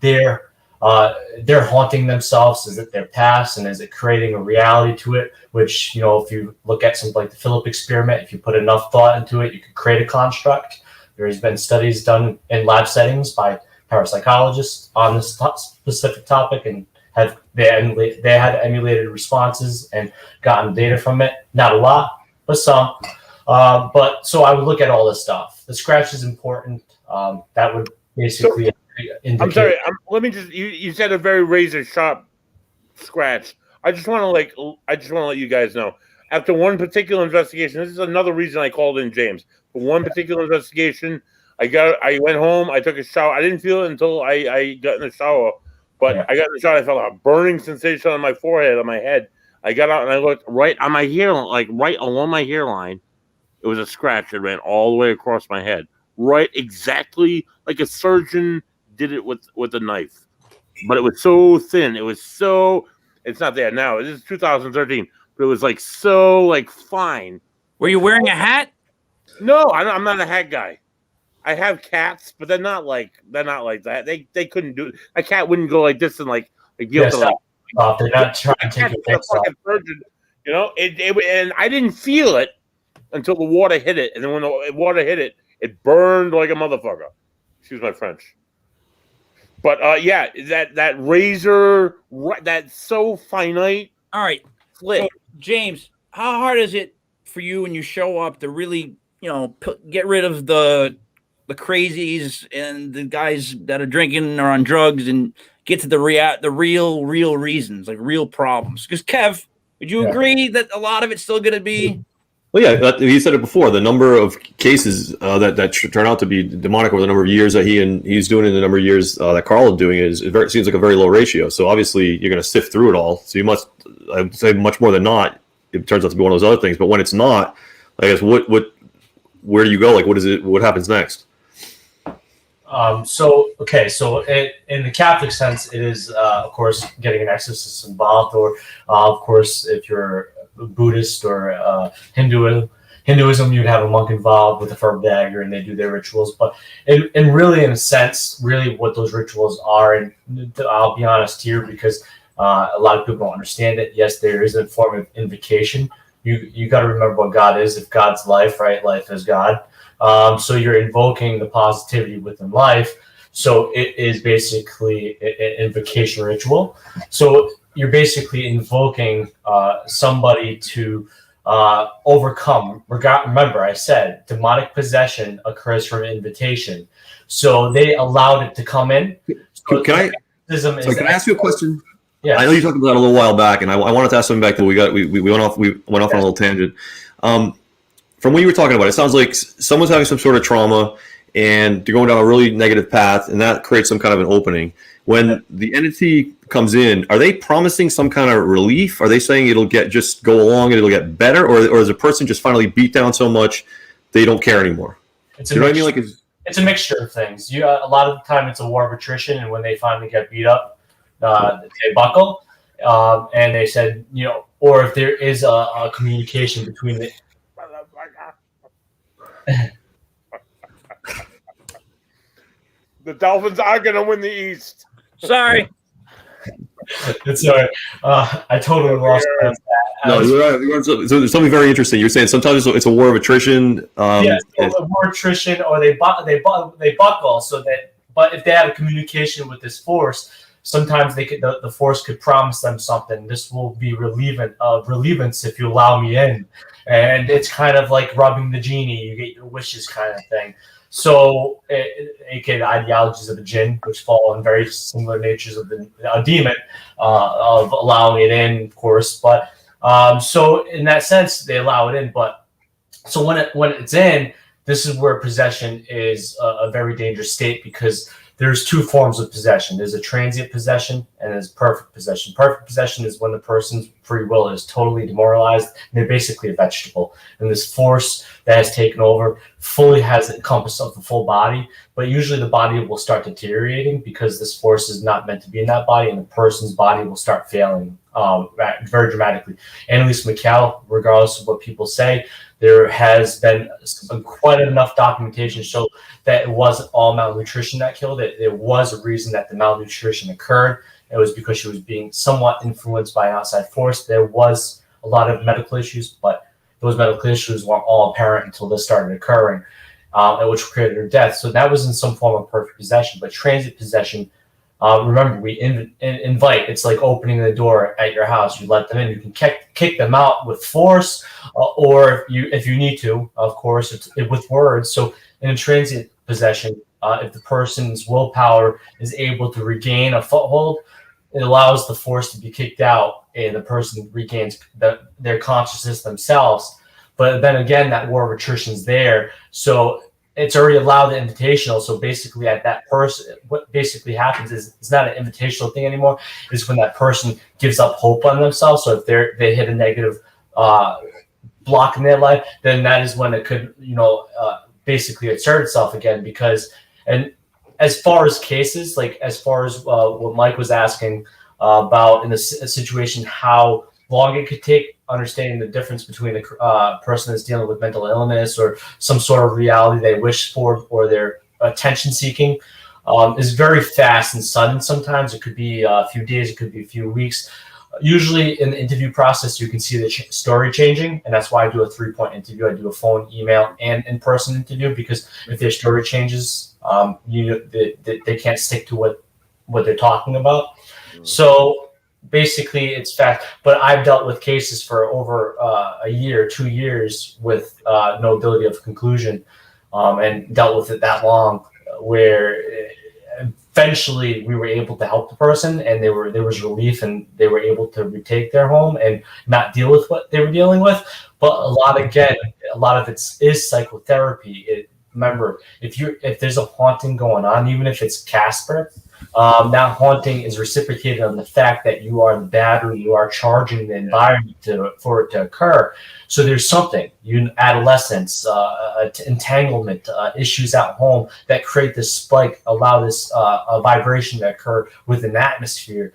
[SPEAKER 4] they're haunting themselves? Is it their past, and is it creating a reality to it? Which, if you look at something like the Philip experiment, if you put enough thought into it, you could create a construct. There's been studies done in lab settings by parapsychologists on this specific topic, and they had emulated responses and gotten data from it. Not a lot, but some. But so I would look at all this stuff. The scratch is important. That would basically indicate.
[SPEAKER 3] I'm sorry. Let me just. You said a very razor sharp scratch. I just want to let you guys know. After one particular investigation, this is another reason I called in James. For one particular investigation, I went home, I took a shower. I didn't feel it until I got in the shower. But I got in the shower, I felt a burning sensation on my forehead, on my head. I got out and I looked right on my hairline, like right along my hairline. It was a scratch that ran all the way across my head. Right, exactly like a surgeon did it with a knife. But it was so thin. It's not there now. This is 2013. But it was so fine.
[SPEAKER 1] Were you wearing a hat?
[SPEAKER 3] No, I'm not a hat guy. I have cats, but they're not like that. They couldn't do it. A cat wouldn't go like this and
[SPEAKER 4] they're not trying to take your face off.
[SPEAKER 3] Surgeon, and I didn't feel it until the water hit it, and then when the water hit it, it burned like a motherfucker. Excuse my French. But that razor, that's so finite.
[SPEAKER 1] All right, so, James, how hard is it for you when you show up to really, get rid of the crazies and the guys that are drinking or on drugs and get to the real reasons, like real problems? Because Kev, would you agree that a lot of it's still going to be?
[SPEAKER 2] Well, yeah, he said it before. The number of cases that turn out to be demonic over the number of years that he's doing it, the number of years that Carl is doing it seems like a very low ratio. So obviously you're going to sift through it all. So you must, I would say, much more than not. It turns out to be one of those other things. But when it's not, I guess where do you go? What happens next?
[SPEAKER 4] So in the Catholic sense, it is, of course, getting an exorcist involved, or, of course, if you're Buddhist or Hinduism, you'd have a monk involved with a firm dagger, and they do their rituals. But and really, in a sense, really what those rituals are, and I'll be honest here, because a lot of people don't understand it. Yes, there is a form of invocation. You got to remember what God is. If God's life, right? Life is God. So you're invoking the positivity within life. So it is basically an invocation ritual. So you're basically invoking somebody to overcome. Remember, I said demonic possession occurs from invitation. So they allowed it to come in. So
[SPEAKER 2] can I ask you a question?
[SPEAKER 4] Yeah,
[SPEAKER 2] I know you talked about that a little while back, and I wanted to ask something back that we went off on a little tangent. From what you were talking about, it sounds like someone's having some sort of trauma and they're going down a really negative path, and that creates some kind of an opening. When the entity comes in, are they promising some kind of relief? Are they saying it'll just go along and it'll get better? Or is a person just finally beat down so much they don't care anymore?
[SPEAKER 4] You know what I mean? It's a mixture of things. A lot of the time it's a war of attrition, and when they finally get beat up, they buckle. And they said, or if there is a communication between the
[SPEAKER 3] The Dolphins are going to win the East.
[SPEAKER 1] Sorry.
[SPEAKER 4] It's all right. I totally lost that.
[SPEAKER 2] No, you're right. So there's something very interesting. You're saying sometimes it's a war of attrition.
[SPEAKER 4] A war of attrition, or they buckle. So that, but if they have a communication with this force, sometimes the force could promise them something. This will be relievance if you allow me in. And it's kind of like rubbing the genie. You get your wishes kind of thing. So, aka the ideologies of the jinn, which fall in very similar natures of a demon, of allowing it in, of course. But so in that sense, they allow it in. But so when it's in, this is where possession is a very dangerous state, because there's two forms of possession. There's a transient possession and there's perfect possession. Perfect possession is when the person's free will is totally demoralized and they're basically a vegetable. And this force that has taken over fully has encompassed of the full body, but usually the body will start deteriorating because this force is not meant to be in that body, and the person's body will start failing very dramatically. Annalise McCall, regardless of what people say, there has been quite enough documentation to show that it wasn't all malnutrition that killed it. There was a reason that the malnutrition occurred. It was because she was being somewhat influenced by an outside force. There was a lot of medical issues, but those medical issues weren't all apparent until this started occurring, which created her death. So that was in some form of perfect possession. But transit possession, remember, we invite. It's like opening the door at your house. You let them in. You can kick them out with force, or if you need to, of course, it's with words. So in a transient possession, if the person's willpower is able to regain a foothold, it allows the force to be kicked out, and the person regains their consciousness themselves. But then again, that war of attrition is there. So it's already allowed the invitational. So basically at that person, what basically happens is it's not an invitational thing anymore. It's when that person gives up hope on themselves. So if they hit a negative block in their life, then that is when it could, basically assert itself again. And as far as cases, like as far as what Mike was asking about in a situation, how long it could take, understanding the difference between a person that's dealing with mental illness or some sort of reality they wish for, or their attention seeking, is very fast and sudden. Sometimes it could be a few days, it could be a few weeks. Usually in the interview process, you can see the story changing, and that's why I do a 3-point interview. I do a phone, email, and in-person interview, because if their story changes, they can't stick to what they're talking about. So basically, it's fact. But I've dealt with cases for over a year, 2 years, with no ability of conclusion, and dealt with it that long, where eventually we were able to help the person, and there was relief, and they were able to retake their home and not deal with what they were dealing with. But a lot of it is psychotherapy. Remember, if there's a haunting going on, even if it's Casper, that haunting is reciprocated on the fact that you are the battery, you are charging the environment for it to occur. So there's something, adolescence, entanglement, issues at home that create this spike, allow this vibration to occur within the atmosphere.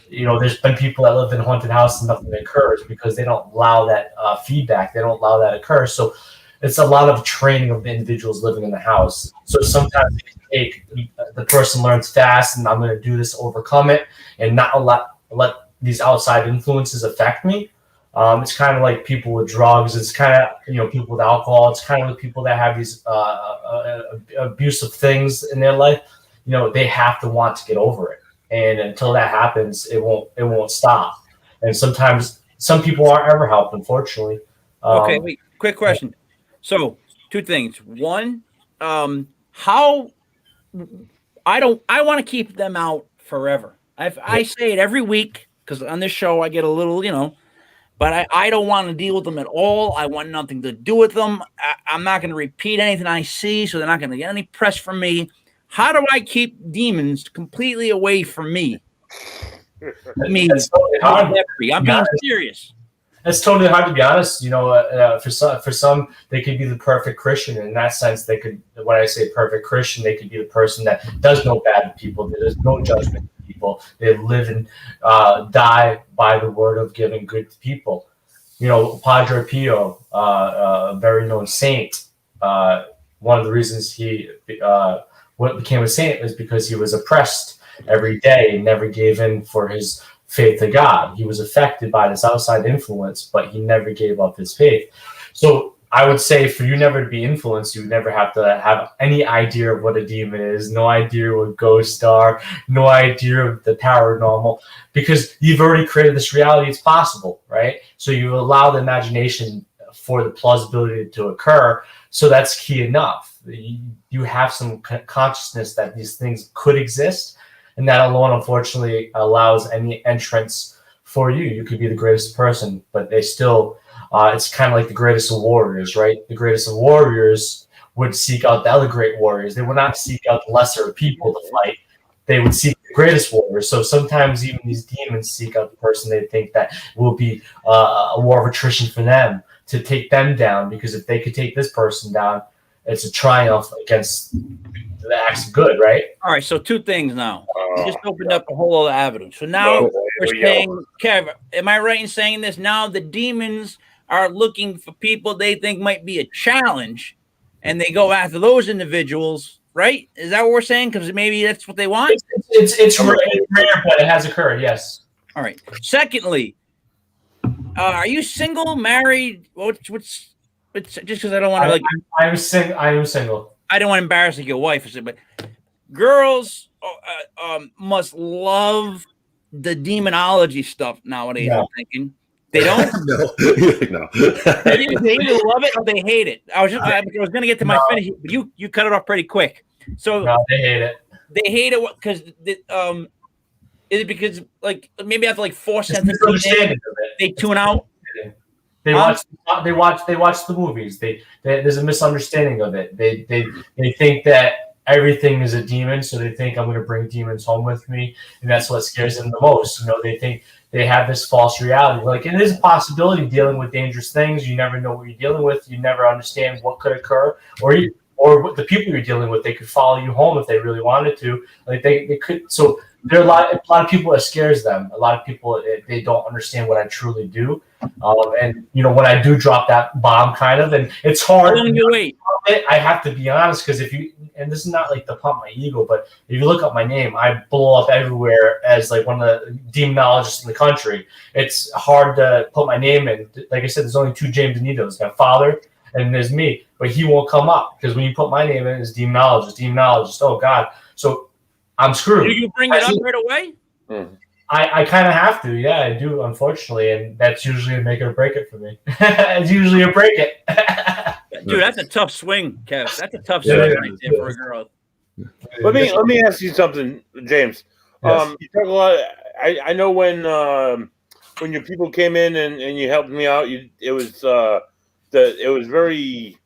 [SPEAKER 4] There's been people that live in haunted houses and nothing occurs because they don't allow that feedback. They don't allow that to occur. So it's a lot of training of the individuals living in the house. So sometimes the person learns fast, and I'm going to do this, overcome it, and not let these outside influences affect me. It's kind of like people with drugs. It's kind of, people with alcohol. It's kind of like people that have these abusive things in their life. They have to want to get over it. And until that happens, it won't stop. And sometimes some people aren't ever helped, unfortunately.
[SPEAKER 1] Okay, wait, quick question. So 2 things. One, how I want to keep them out forever. I say it every week because on this show I get a little, but I don't want to deal with them at all. I want nothing to do with them. I'm not going to repeat anything I see, so they're not going to get any press from me. How do I keep demons completely away from me? I mean, I'm being serious.
[SPEAKER 4] It's totally hard, to be honest. For some, they could be the perfect Christian. In that sense, they could. When I say perfect Christian, they could be the person that does no bad to people. There's no judgment to people. They live and die by the word of giving good to people. Padre Pio, a very known saint. One of the reasons he became a saint was because he was oppressed every day and never gave in for his faith to God. He was affected by this outside influence, but he never gave up his faith. So I would say for you never to be influenced, you would never have to have any idea of what a demon is, no idea what ghosts are, no idea of the paranormal, because you've already created this reality. It's possible, right? So you allow the imagination for the plausibility to occur. So that's key enough. You have some consciousness that these things could exist. And that alone, unfortunately, allows any entrance for you. You could be the greatest person, but they still, it's kind of like the greatest of warriors, right? The greatest of warriors would seek out the other great warriors. They would not seek out the lesser people to fight. They would seek the greatest warriors. So sometimes even these demons seek out the person they think that will be a war of attrition for them, to take them down, because if they could take this person down, it's a triumph against the acts of good, right?
[SPEAKER 1] All right, so two things now. You just opened up a whole other avenue. So now we're saying, Kev, am I right in saying this? Now the demons are looking for people they think might be a challenge, and they go after those individuals, right? Is that what we're saying? Because maybe that's what they want?
[SPEAKER 4] It's rare, but it has occurred, yes.
[SPEAKER 1] All right. Secondly, are you single, married? What's just because I don't want to like.
[SPEAKER 4] I am single.
[SPEAKER 1] I don't want to embarrass your wife, but girls must love the demonology stuff nowadays.
[SPEAKER 4] No.
[SPEAKER 1] I'm thinking they don't.
[SPEAKER 2] No.
[SPEAKER 1] They either love it or they hate it. I was going to get to my finish, but you cut it off pretty quick. So
[SPEAKER 4] no, they hate it.
[SPEAKER 1] They hate it because is it because like maybe after like 4 sentences they tune out.
[SPEAKER 4] They watch the movies. There's a misunderstanding of it. They think that everything is a demon, so they think I'm going to bring demons home with me, and that's what scares them the most. You know, they think they have this false reality. Like, it is a possibility dealing with dangerous things. You never know what you're dealing with. You never understand what could occur, or what the people you're dealing with. They could follow you home if they really wanted to. Like they could. So there are a lot of people that scares them. A lot of people, they don't understand what I truly do. And you know, when I do drop that bomb, kind of, and it's hard.
[SPEAKER 1] How long you wait?
[SPEAKER 4] I have to be honest, because and this is not like to pump my ego, but if you look up my name, I blow up everywhere as like one of the demonologists in the country. It's hard to put my name in. Like I said, there's only 2 James Annittos. My father, and there's me, but he won't come up because when you put my name in, it's demonologist. Oh God, so I'm screwed.
[SPEAKER 1] Do you bring it up right away?
[SPEAKER 2] Mm.
[SPEAKER 4] I kind of have to, yeah, I do, unfortunately, and that's usually a make it or break it for me. It's usually a break it.
[SPEAKER 1] Dude, that's a tough swing, Kev. That's a tough swing right there for a girl.
[SPEAKER 3] Let me ask you something, James.
[SPEAKER 4] Yes.
[SPEAKER 3] You talk a lot. I know when your people came in and you helped me out. It was very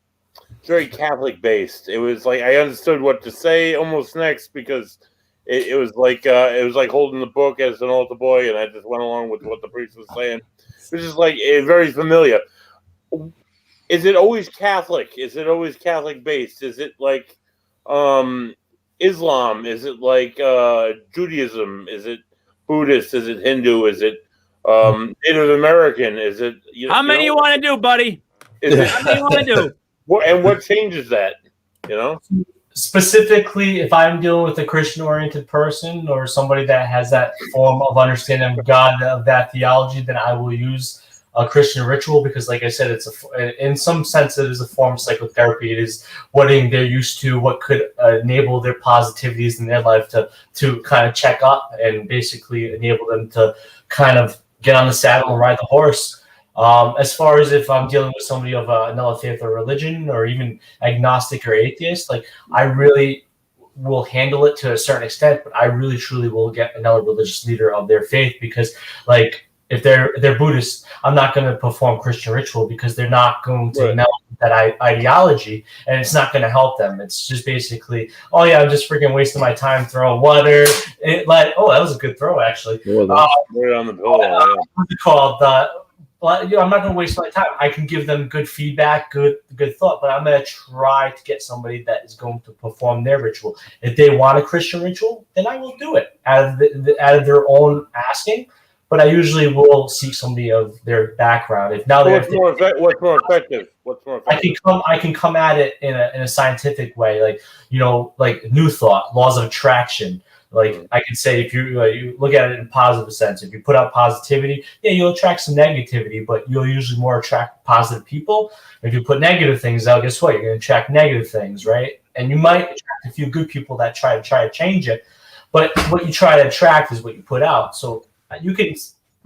[SPEAKER 3] Catholic based. It was like I understood what to say almost next because it was like holding the book as an altar boy, and I just went along with what the priest was saying. It was just like very familiar. Is it always Catholic? Is it always Catholic based? Is it like Islam? Is it like Judaism? Is it Buddhist? Is it Hindu? Is it Native American? Is it
[SPEAKER 1] how many you want to do, buddy? How many you want to do?
[SPEAKER 3] What changes that? You know?
[SPEAKER 4] Specifically, if I'm dealing with a Christian-oriented person or somebody that has that form of understanding of God, of that theology, then I will use a Christian ritual because, like I said, in some sense, it is a form of psychotherapy. It is what they're used to, what could enable their positivities in their life to kind of check up and basically enable them to kind of get on the saddle and ride the horse. As far as if I'm dealing with somebody of another faith or religion or even agnostic or atheist, like I really will handle it to a certain extent, but I really truly will get another religious leader of their faith because like if they're Buddhist, I'm not going to perform Christian ritual because they're not going to know that ideology and it's not going to help them. It's just basically, oh yeah, I'm just freaking wasting my time throwing water. That was a good throw actually.
[SPEAKER 3] Right on the pillow.
[SPEAKER 4] What's it called? But I'm not going to waste my time. I can give them good feedback, good thought, but I'm going to try to get somebody that is going to perform their ritual. If they want a Christian ritual, then I will do it out of their own asking. But I usually will seek somebody of their background. If now
[SPEAKER 3] what's more effective?
[SPEAKER 4] I can come at it in a scientific way, like like new thought, laws of attraction. Like I could say, if you look at it in a positive sense, if you put out positivity, yeah, you'll attract some negativity, but you'll usually more attract positive people. If you put negative things out, guess what? You're going to attract negative things, right? And you might attract a few good people that try to change it, but what you try to attract is what you put out. So you can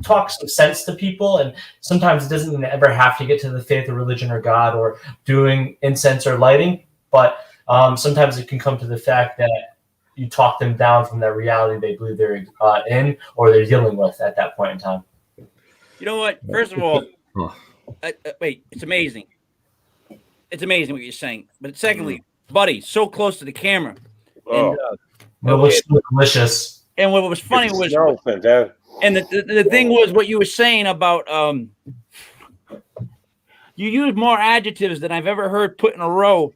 [SPEAKER 4] talk some sense to people, and sometimes it doesn't ever have to get to the faith or religion or God or doing incense or lighting, but sometimes it can come to the fact that you talk them down from that reality they believe they're in or they're dealing with at that point in time.
[SPEAKER 1] You know what? First of all, wait, it's amazing. it's amazing what you're saying. But secondly, buddy, so close to the camera.
[SPEAKER 3] Oh.
[SPEAKER 4] It looks so delicious.
[SPEAKER 1] And what was funny was,
[SPEAKER 3] No, fantastic.
[SPEAKER 1] and the thing was what you were saying about you used more adjectives than I've ever heard put in a row,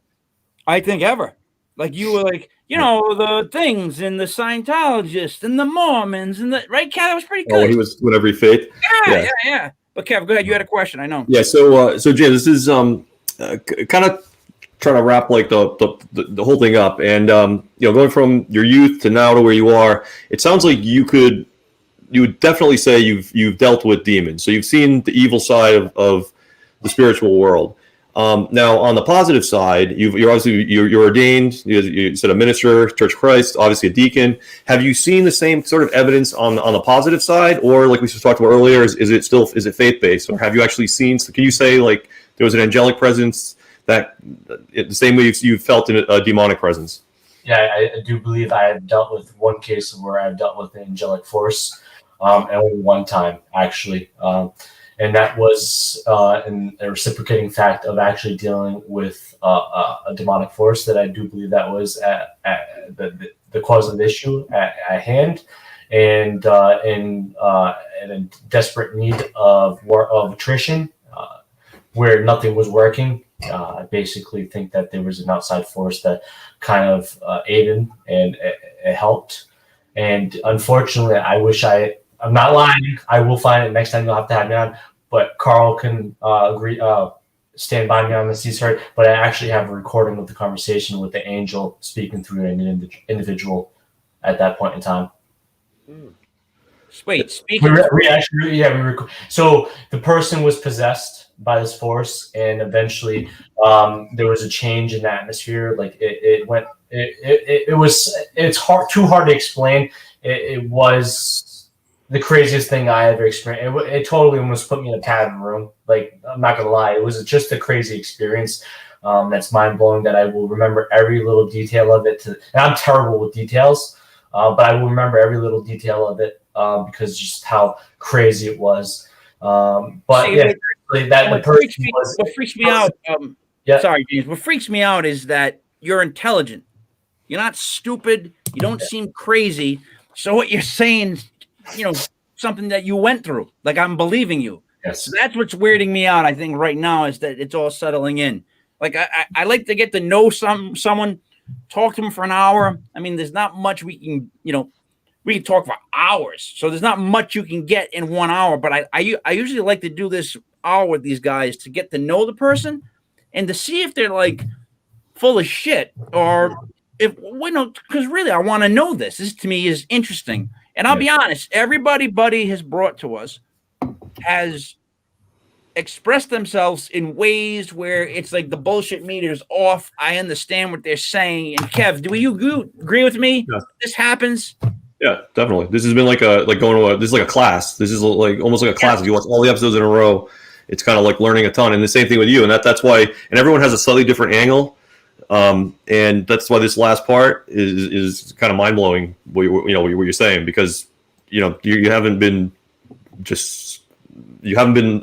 [SPEAKER 1] I think ever. Like you were like, you know, the things and the Scientologists and the Mormons and the right, Kev, that was pretty good.
[SPEAKER 2] Oh, he was with every faith.
[SPEAKER 1] Yeah. But Kev, go ahead. You had a question, I know.
[SPEAKER 2] Yeah. So James, this is kind of trying to wrap like the whole thing up, and you know, going from your youth to now to where you are, it sounds like you would definitely say you've dealt with demons. So you've seen the evil side of the spiritual world. Now, on the positive side, you're obviously you're ordained. You said a minister, Church of Christ, obviously a deacon. Have you seen the same sort of evidence on the positive side, or like we talked about earlier, is it faith based, or have you actually seen? Can you say like there was an angelic presence that the same way you felt in a demonic presence?
[SPEAKER 4] Yeah, I do believe I have dealt with one case where I've dealt with an angelic force, and only one time actually. And that was in a reciprocating fact of actually dealing with a demonic force that I do believe that was at the cause of the issue at hand, and in a desperate need of attrition, where nothing was working. I basically think that there was an outside force that kind of aided and it helped. And unfortunately, I wish I'm not lying. I will find it next time. You'll have to have me on. But Carl can stand by me on this. He's heard. But I actually have a recording of the conversation with the angel speaking through an individual at that point in time.
[SPEAKER 1] Wait, speaking.
[SPEAKER 4] So the person was possessed by this force, and eventually there was a change in the atmosphere. Like it's too hard to explain. It was the craziest thing I ever experienced. It totally almost put me in a padded room. Like, I'm not gonna lie, it was just a crazy experience. That's mind blowing. That I will remember every little detail of it. And I'm terrible with details, but I will remember every little detail of it because just how crazy it was. But
[SPEAKER 1] See,
[SPEAKER 4] yeah, what
[SPEAKER 1] freaks me out. Sorry, James. What freaks me out is that you're intelligent. You're not stupid. You don't seem crazy. So what you're saying, you know, something that you went through. Like, I'm believing you.
[SPEAKER 4] Yes.
[SPEAKER 1] So that's what's weirding me out, I think, right now, is that it's all settling in. Like, I like to get to know someone, talk to them for an hour. I mean, there's not much we can, you know, we can talk for hours. So there's not much you can get in 1 hour. But I usually like to do this hour with these guys to get to know the person and to see if they're like full of shit, or if, you know, because really I want to know this. This to me is interesting. And I'll be honest, everybody Buddy has brought to us has expressed themselves in ways where it's like the bullshit meter's off. I understand what they're saying. And Kev, do you agree with me?
[SPEAKER 2] Yeah.
[SPEAKER 1] This happens.
[SPEAKER 2] Yeah, definitely. This has been like this is like a class. This is like almost like a class. If you watch all the episodes in a row, it's kind of like learning a ton. And the same thing with you. And that's why. And everyone has a slightly different angle. And that's why this last part is kind of mind blowing. What you're saying, because you haven't been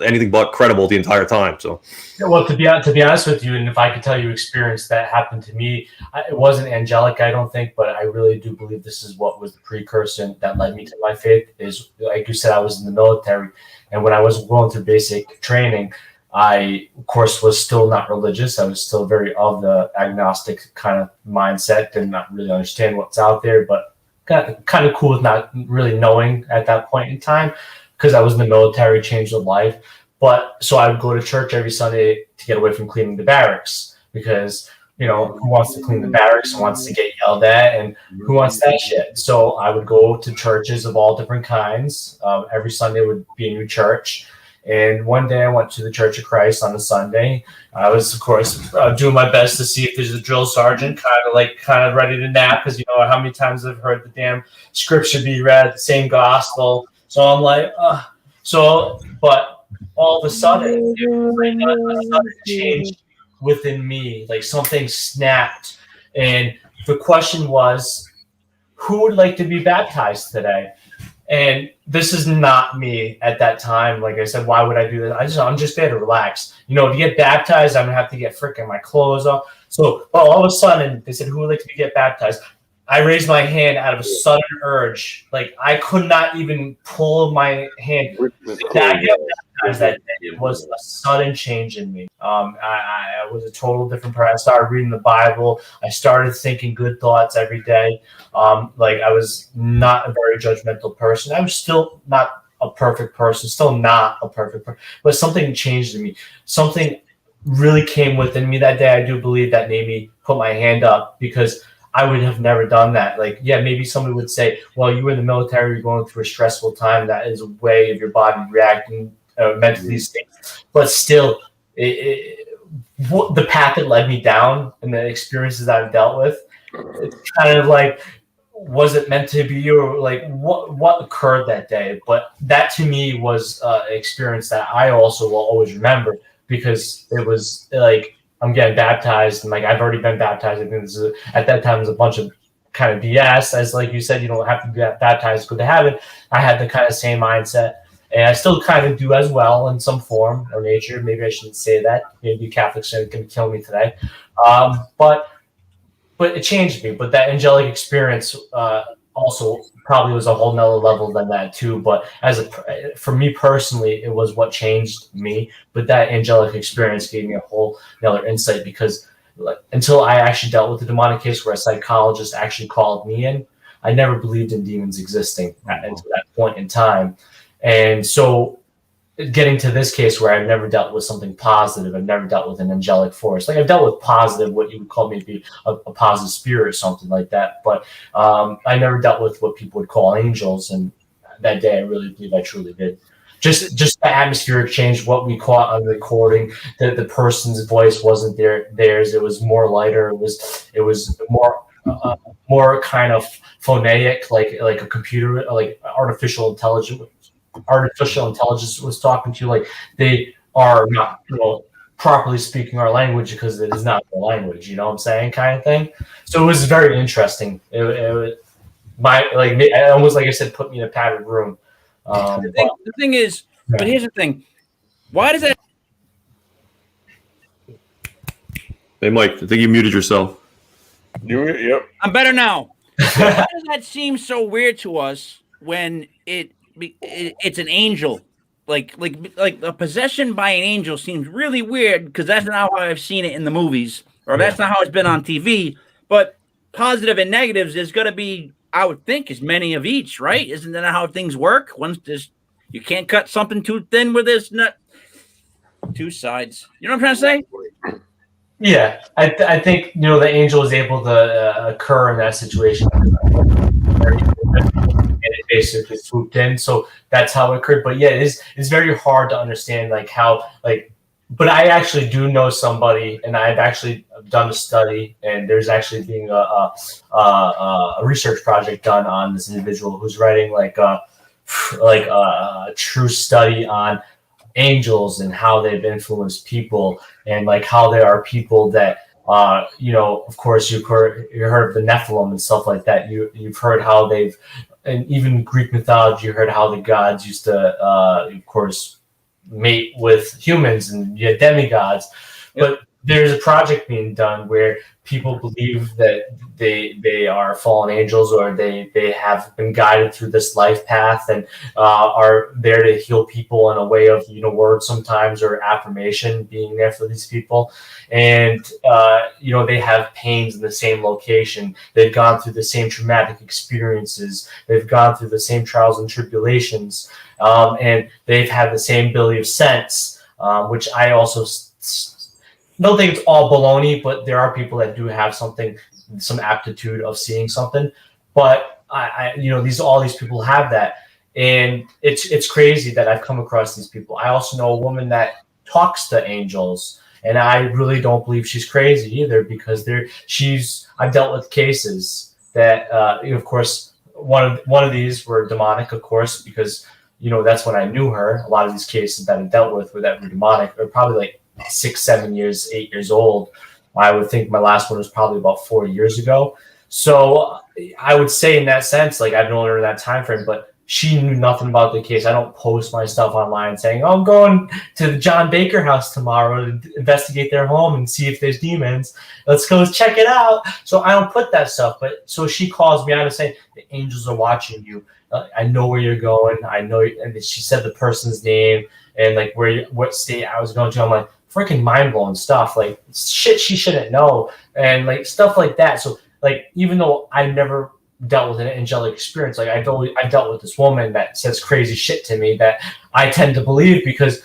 [SPEAKER 2] anything but credible the entire time. So,
[SPEAKER 4] well, to be honest with you, and if I could tell you experience that happened to me, it wasn't angelic, I don't think, but I really do believe this is what was the precursor that led me to my faith. Is, like you said, I was in the military, and when I was going through basic training, I, of course, was still not religious. I was still very of the agnostic kind of mindset, did not really understand what's out there, but got kind of cool with not really knowing at that point in time, because I was in the military, changed of life. But so I would go to church every Sunday to get away from cleaning the barracks, because, who wants to clean the barracks, who wants to get yelled at, and who wants that shit? So I would go to churches of all different kinds. Every Sunday would be a new church. And one day I went to the Church of Christ on a Sunday. I was, of course, doing my best to see if there's a drill sergeant, kind of ready to nap, because how many times I've heard the damn scripture be read, the same gospel. So I'm like, but all of a sudden, it changed within me, like something snapped. And the question was, who would like to be baptized today? And this is not me at that time. Like I said, why would I do that? I'm just there to relax. You know, to get baptized, I'm gonna have to get freaking my clothes off. So, all of a sudden, they said, "Who would like to get baptized?" I raised my hand out of a sudden urge. Like I could not even pull my hand. That day was a sudden change in me. I was a total different person. I started reading the Bible. I started thinking good thoughts every day. Like I was not a very judgmental person. I was still not a perfect person, still not a perfect person, but something changed in me. Something really came within me that day. I do believe that made me put my hand up because I would have never done that. Like, yeah, maybe somebody would say, well, you were in the military, you're going through a stressful time. That is a way of your body reacting mentally these things. But still, the path that led me down and the experiences I've dealt with, it's kind of like, was it meant to be you? Or like, what occurred that day? But that to me was an experience that I also will always remember because it was like, I'm getting baptized, and like I've already been baptized. I think this is at that time it was a bunch of kind of BS. As like you said, you don't have to get baptized to go to heaven. I had the kind of same mindset, and I still kind of do as well in some form or nature. Maybe I shouldn't say that. Maybe Catholics are going to kill me today. But it changed me. But that angelic experience also probably was a whole nother level than that too. But for me personally, it was what changed me. But that angelic experience gave me a whole another insight because until I actually dealt with the demonic case where a psychologist actually called me in, I never believed in demons existing until that point in time. And so getting to this case where I've never dealt with something positive, I've never dealt with an angelic force. Like I've dealt with positive, what you would call maybe a positive spirit or something like that. But I never dealt with what people would call angels. And that day, I really believe I truly did. Just the atmosphere changed. What we caught on the recording, that the person's voice wasn't theirs. It was more lighter. It was more kind of phonaic, like a computer, like artificial intelligence was talking to you. Like they are not, properly speaking our language because it is not the language. You know what I'm saying, kind of thing. So it was very interesting. It was almost like I said, put me in a padded room.
[SPEAKER 1] The thing is, yeah. But here's the thing. Why does that?
[SPEAKER 2] Hey, Mike, I think you muted yourself.
[SPEAKER 3] Yep.
[SPEAKER 1] I'm better now. Why does that seem so weird to us when it's an angel? Like a possession by an angel seems really weird because that's not how I've seen it in the movies, or that's not how it's been on TV. But positive and negatives is going to be, I would think, as many of each, right? Isn't that how things work? You can't cut something too thin with this nut. Two sides. You know what I'm trying to say?
[SPEAKER 4] Yeah, I think the angel is able to occur in that situation. And it basically swooped in, so that's how it occurred. But yeah, it's very hard to understand But I actually do know somebody, and I've actually done a study, and there's actually being a research project done on this individual who's writing a true study on angels and how they've influenced people, and like how there are people that of course you heard of the Nephilim and stuff like that. You've heard how they've, and even Greek mythology, you heard how the gods used to of course mate with humans, and you had demigods. But there's a project being done where people believe that they are fallen angels, or they have been guided through this life path and are there to heal people in a way of words sometimes, or affirmation, being there for these people. And they have pains in the same location. They've gone through the same traumatic experiences. They've gone through the same trials and tribulations, and they've had the same ability of sense, which I also don't think it's all baloney, but there are people that do have some aptitude of seeing something. But all these people have that, and it's crazy that I've come across these people. I also know a woman that talks to angels, and I really don't believe she's crazy either, because I've dealt with cases that of course one of these were demonic, of course, because that's when I knew her. A lot of these cases that I dealt with were demonic, or probably like 6, 7 years, 8 years old. I would think my last one was probably about 4 years ago. So I would say in that sense, like I've known her in that time frame, but she knew nothing about the case. I don't post my stuff online saying, oh, I'm going to the John Baker house tomorrow to investigate their home and see if there's demons. Let's go check it out. So I don't put that stuff. But so she calls me out and saying, the angels are watching you. I know where you're going. I know. And she said the person's name and like what state I was going to. I'm like, freaking mind blowing stuff. Like shit she shouldn't know. And like stuff like that. So like, even though I never dealt with an angelic experience, like I've dealt with this woman that says crazy shit to me that I tend to believe because,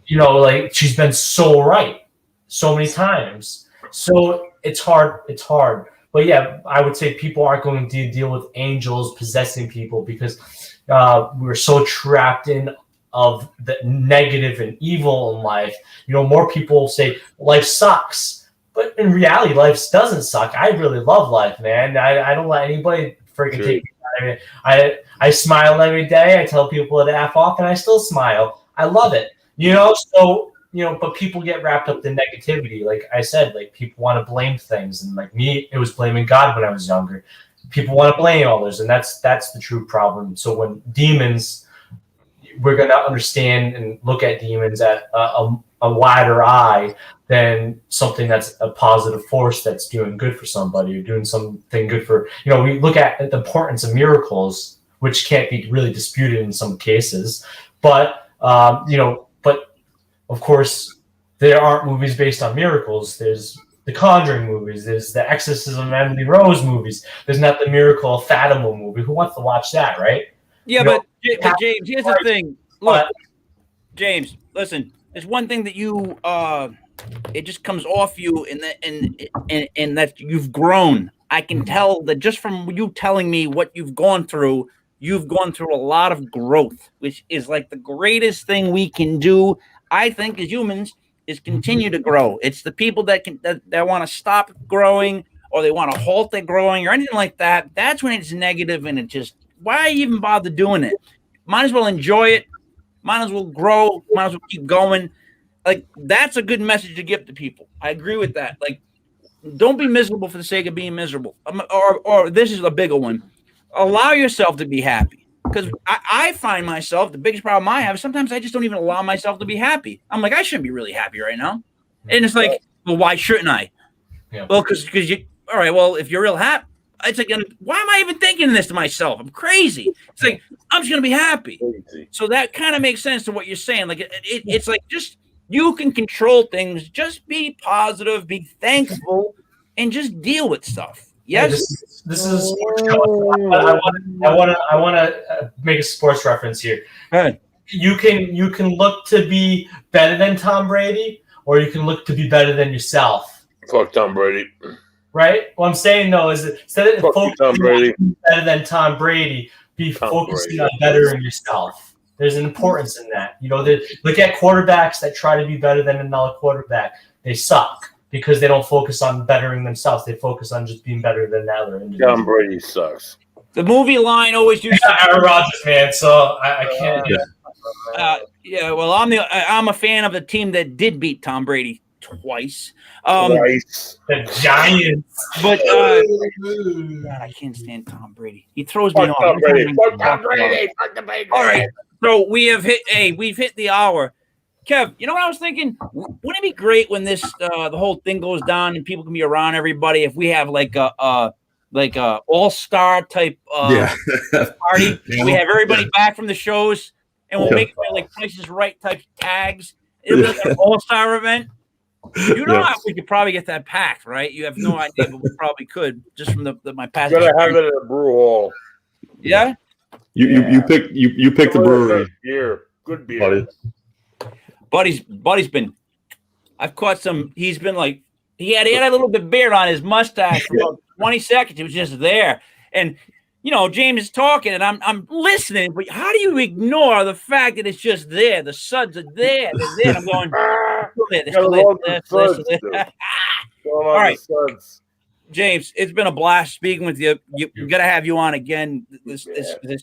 [SPEAKER 4] you know, like she's been so right so many times. So it's hard. But yeah, I would say people aren't going to deal with angels possessing people because we're so trapped in of the negative and evil in life. You know, more people say life sucks, but in reality, life doesn't suck. I really love life, man. I don't let anybody freaking take me out. I mean, I smile every day. I tell people to F off, and I still smile. I love it. You know, so, you know, but people get wrapped up in negativity. Like I said, like people want to blame things. And like me, it was blaming God when I was younger. People want to blame others, and that's the true problem. So when demons, we're going to understand and look at demons at a wider eye than something that's a positive force that's doing good for somebody or doing something good for, you know, we look at the importance of miracles, which can't be really disputed in some cases. But, you know, but of course, there aren't movies based on miracles. There's the Conjuring movies. There's the Exorcism of Emily Rose movies. There's not the Miracle of Fatima movie. Who wants to watch that, right?
[SPEAKER 1] Yeah,
[SPEAKER 4] but
[SPEAKER 1] James, here's the thing. Look, James, listen. There's one thing that you, it just comes off you, and that you've grown. I can tell that just from you telling me what you've gone through a lot of growth, which is like the greatest thing we can do, I think, as humans, is continue to grow. It's the people that want to stop growing or they want to halt their growing or anything like that. That's when it's negative, and it just, why even bother doing it? Might as well enjoy it. Might as well grow. Might as well keep going. Like, that's a good message to give to people. I agree with that. Like, don't be miserable for the sake of being miserable. Or this is a bigger one. Allow yourself to be happy. Because I find myself, the biggest problem I have is sometimes I just don't even allow myself to be happy. I'm like, I shouldn't be really happy right now. And it's like, well, why shouldn't I? Yeah. Well, because you, all right, well, if you're real happy, it's like, why am I even thinking this to myself? I'm crazy. It's like, I'm just going to be happy. So that kind of makes sense to what you're saying. Like, it's like, just, you can control things. Just be positive, be thankful, and just deal with stuff. Yes.
[SPEAKER 4] Yeah, this is a sports show. I want to make a sports reference here.
[SPEAKER 1] Right.
[SPEAKER 4] You can look to be better than Tom Brady, or you can look to be better than yourself.
[SPEAKER 3] Fuck Tom Brady. Right?
[SPEAKER 4] What I'm saying though is that instead of focusing on better than Tom Brady, be focusing on bettering yourself. There's an importance in that. You know, look at quarterbacks that try to be better than another quarterback. They suck because they don't focus on bettering themselves. They focus on just being better than the other individual.
[SPEAKER 3] Tom Brady sucks.
[SPEAKER 1] The movie line always used
[SPEAKER 4] to Aaron Rodgers, man. So I can't.
[SPEAKER 1] Yeah, well, I'm a fan of the team that did beat Tom Brady twice.
[SPEAKER 4] The Giants.
[SPEAKER 1] But God, I can't stand Tom Brady. He throws me off.
[SPEAKER 3] Tom Brady. Fuck Tom Brady. Fuck the Bengals.
[SPEAKER 1] All right. So we've hit the hour. Kev, you know what I was thinking? Wouldn't it be great when this the whole thing goes down and people can be around everybody if we have like a all-star type party? We have everybody back from the shows and we'll make it like Price is Right type tags. It'll be like an all-star event. You know how we could probably get that packed, right? You have no idea, but we probably could just from my past.
[SPEAKER 3] We're gonna have it at a brew hall.
[SPEAKER 1] Yeah.
[SPEAKER 2] You pick the brewery.
[SPEAKER 3] Beer, good beer.
[SPEAKER 1] Buddy's been. I've caught some. He's been like he had a little bit of beard on his mustache for about 20 seconds. It was just there, and you know James is talking, and I'm listening. But how do you ignore the fact that it's just there? The suds are there. They're there. I'm going. All right, James. It's been a blast speaking with you. You got to have you on again. There's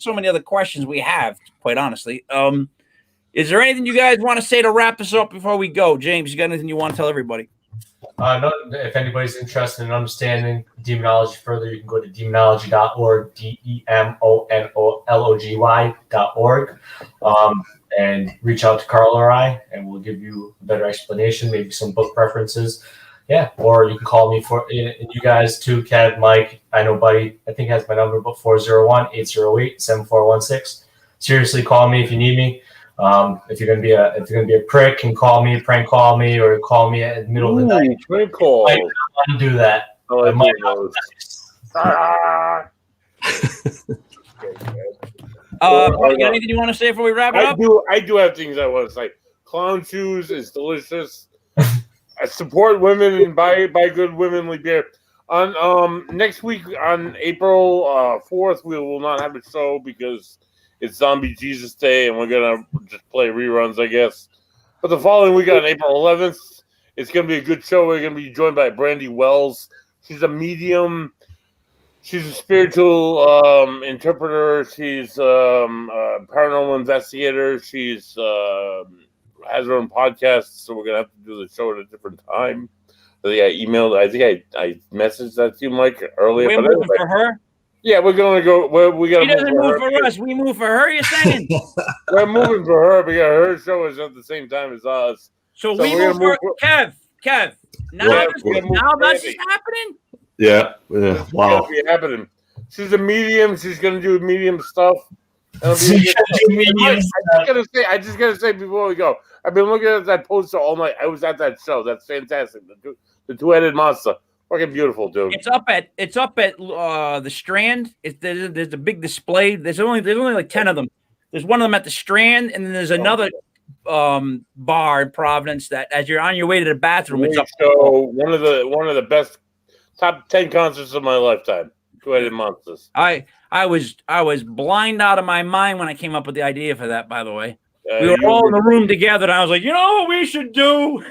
[SPEAKER 1] so many other questions we have. Quite honestly. Is there anything you guys want to say to wrap this up before we go? James, you got anything you want to tell everybody?
[SPEAKER 4] No, if anybody's interested in understanding demonology further, you can go to demonology.org, demonology.org, and reach out to Carl or I, and we'll give you a better explanation, maybe some book references. Yeah, or you can call me and you guys too, Kev, Mike. I know Buddy, I think has my number, but 401-808-7416. Seriously, call me if you need me. If you're gonna be a prick and prank call me, or call me at the middle of the night.
[SPEAKER 3] Prank call.
[SPEAKER 4] I want to do that.
[SPEAKER 3] Oh,
[SPEAKER 4] My
[SPEAKER 1] you got anything you want to say before we wrap it up?
[SPEAKER 3] I do have things I want to say. Clown shoes is delicious. I support women and buy good womanly beer. On next week on April 4th, we will not have a show because it's Zombie Jesus Day, and we're gonna just play reruns, I guess. But the following week on April 11th, it's gonna be a good show. We're gonna be joined by Brandi Wells. She's a medium. She's a spiritual interpreter. She's a paranormal investigator. She's has her own podcast, so we're gonna have to do the show at a different time. I think I emailed. I think I messaged that to you, Mike, earlier.
[SPEAKER 1] We're moving for her.
[SPEAKER 3] Yeah, we're gonna go. We got.
[SPEAKER 1] She doesn't move for us. We move for her. You're saying?
[SPEAKER 3] We're moving for her because her show is at the same time as us.
[SPEAKER 1] So we move for Kev. Now this is happening.
[SPEAKER 2] Yeah. Wow.
[SPEAKER 3] Be happening. She's a medium. She's gonna do medium stuff. I just gotta say before we go, I've been looking at that poster all night. I was at that show. That's fantastic. The two-headed monster, fucking beautiful, dude.
[SPEAKER 1] It's up at the Strand. There's a big display. There's only like 10 of them. There's one of them at the Strand, and then there's another bar in Providence that, as you're on your way to the bathroom, it's up.
[SPEAKER 3] So one of the best top 10 concerts of my lifetime. Two-headed monsters.
[SPEAKER 1] I was blind out of my mind when I came up with the idea for that. By the way, we were all in the room together, and I was like, you know what we should do?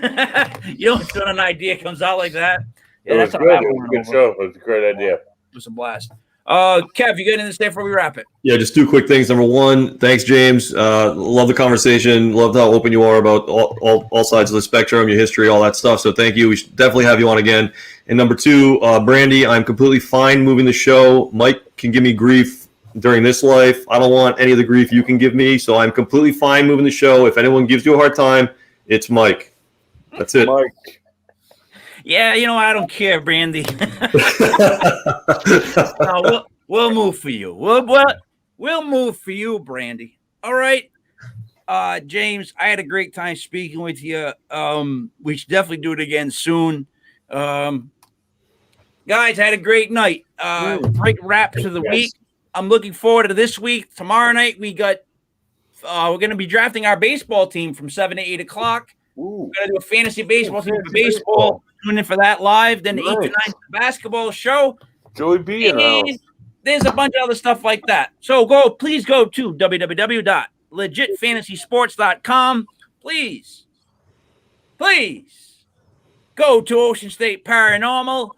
[SPEAKER 1] You know, when an idea comes out like that. Yeah,
[SPEAKER 3] that's good. It was a good show. It was a great idea.
[SPEAKER 1] It was a blast. Kev, you got anything to say before we wrap it?
[SPEAKER 2] Yeah, just two quick things. Number one, thanks, James. Love the conversation. Loved how open you are about all sides of the spectrum, your history, all that stuff. So thank you. We should definitely have you on again. And number two, Brandi, I'm completely fine moving the show. Mike can give me grief during this life. I don't want any of the grief you can give me. So I'm completely fine moving the show. If anyone gives you a hard time, it's Mike. That's it.
[SPEAKER 3] Mike.
[SPEAKER 1] Yeah, you know, I don't care, Brandi. No, we'll move for you. We'll move for you, Brandi. All right. James, I had a great time speaking with you. We should definitely do it again soon. Guys, I had a great night. Great wrap to the week. I'm looking forward to this week. Tomorrow night we're going to be drafting our baseball team from 7 to 8 o'clock. We're going to do a fantasy baseball team for baseball. Tune in for that live. Then the 8 to 9 basketball show.
[SPEAKER 3] Joey B.
[SPEAKER 1] And there's a bunch of other stuff like that. So please go to www.legitfantasysports.com. Please go to Ocean State Paranormal.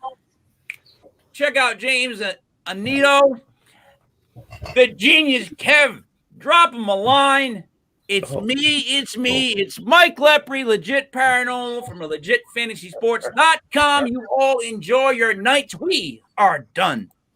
[SPEAKER 1] Check out James Annitto. The genius Kev. Drop him a line. It's me. It's Mike Lepre, Legit Paranormal from legitfantasysports.com. You all enjoy your nights. We are done.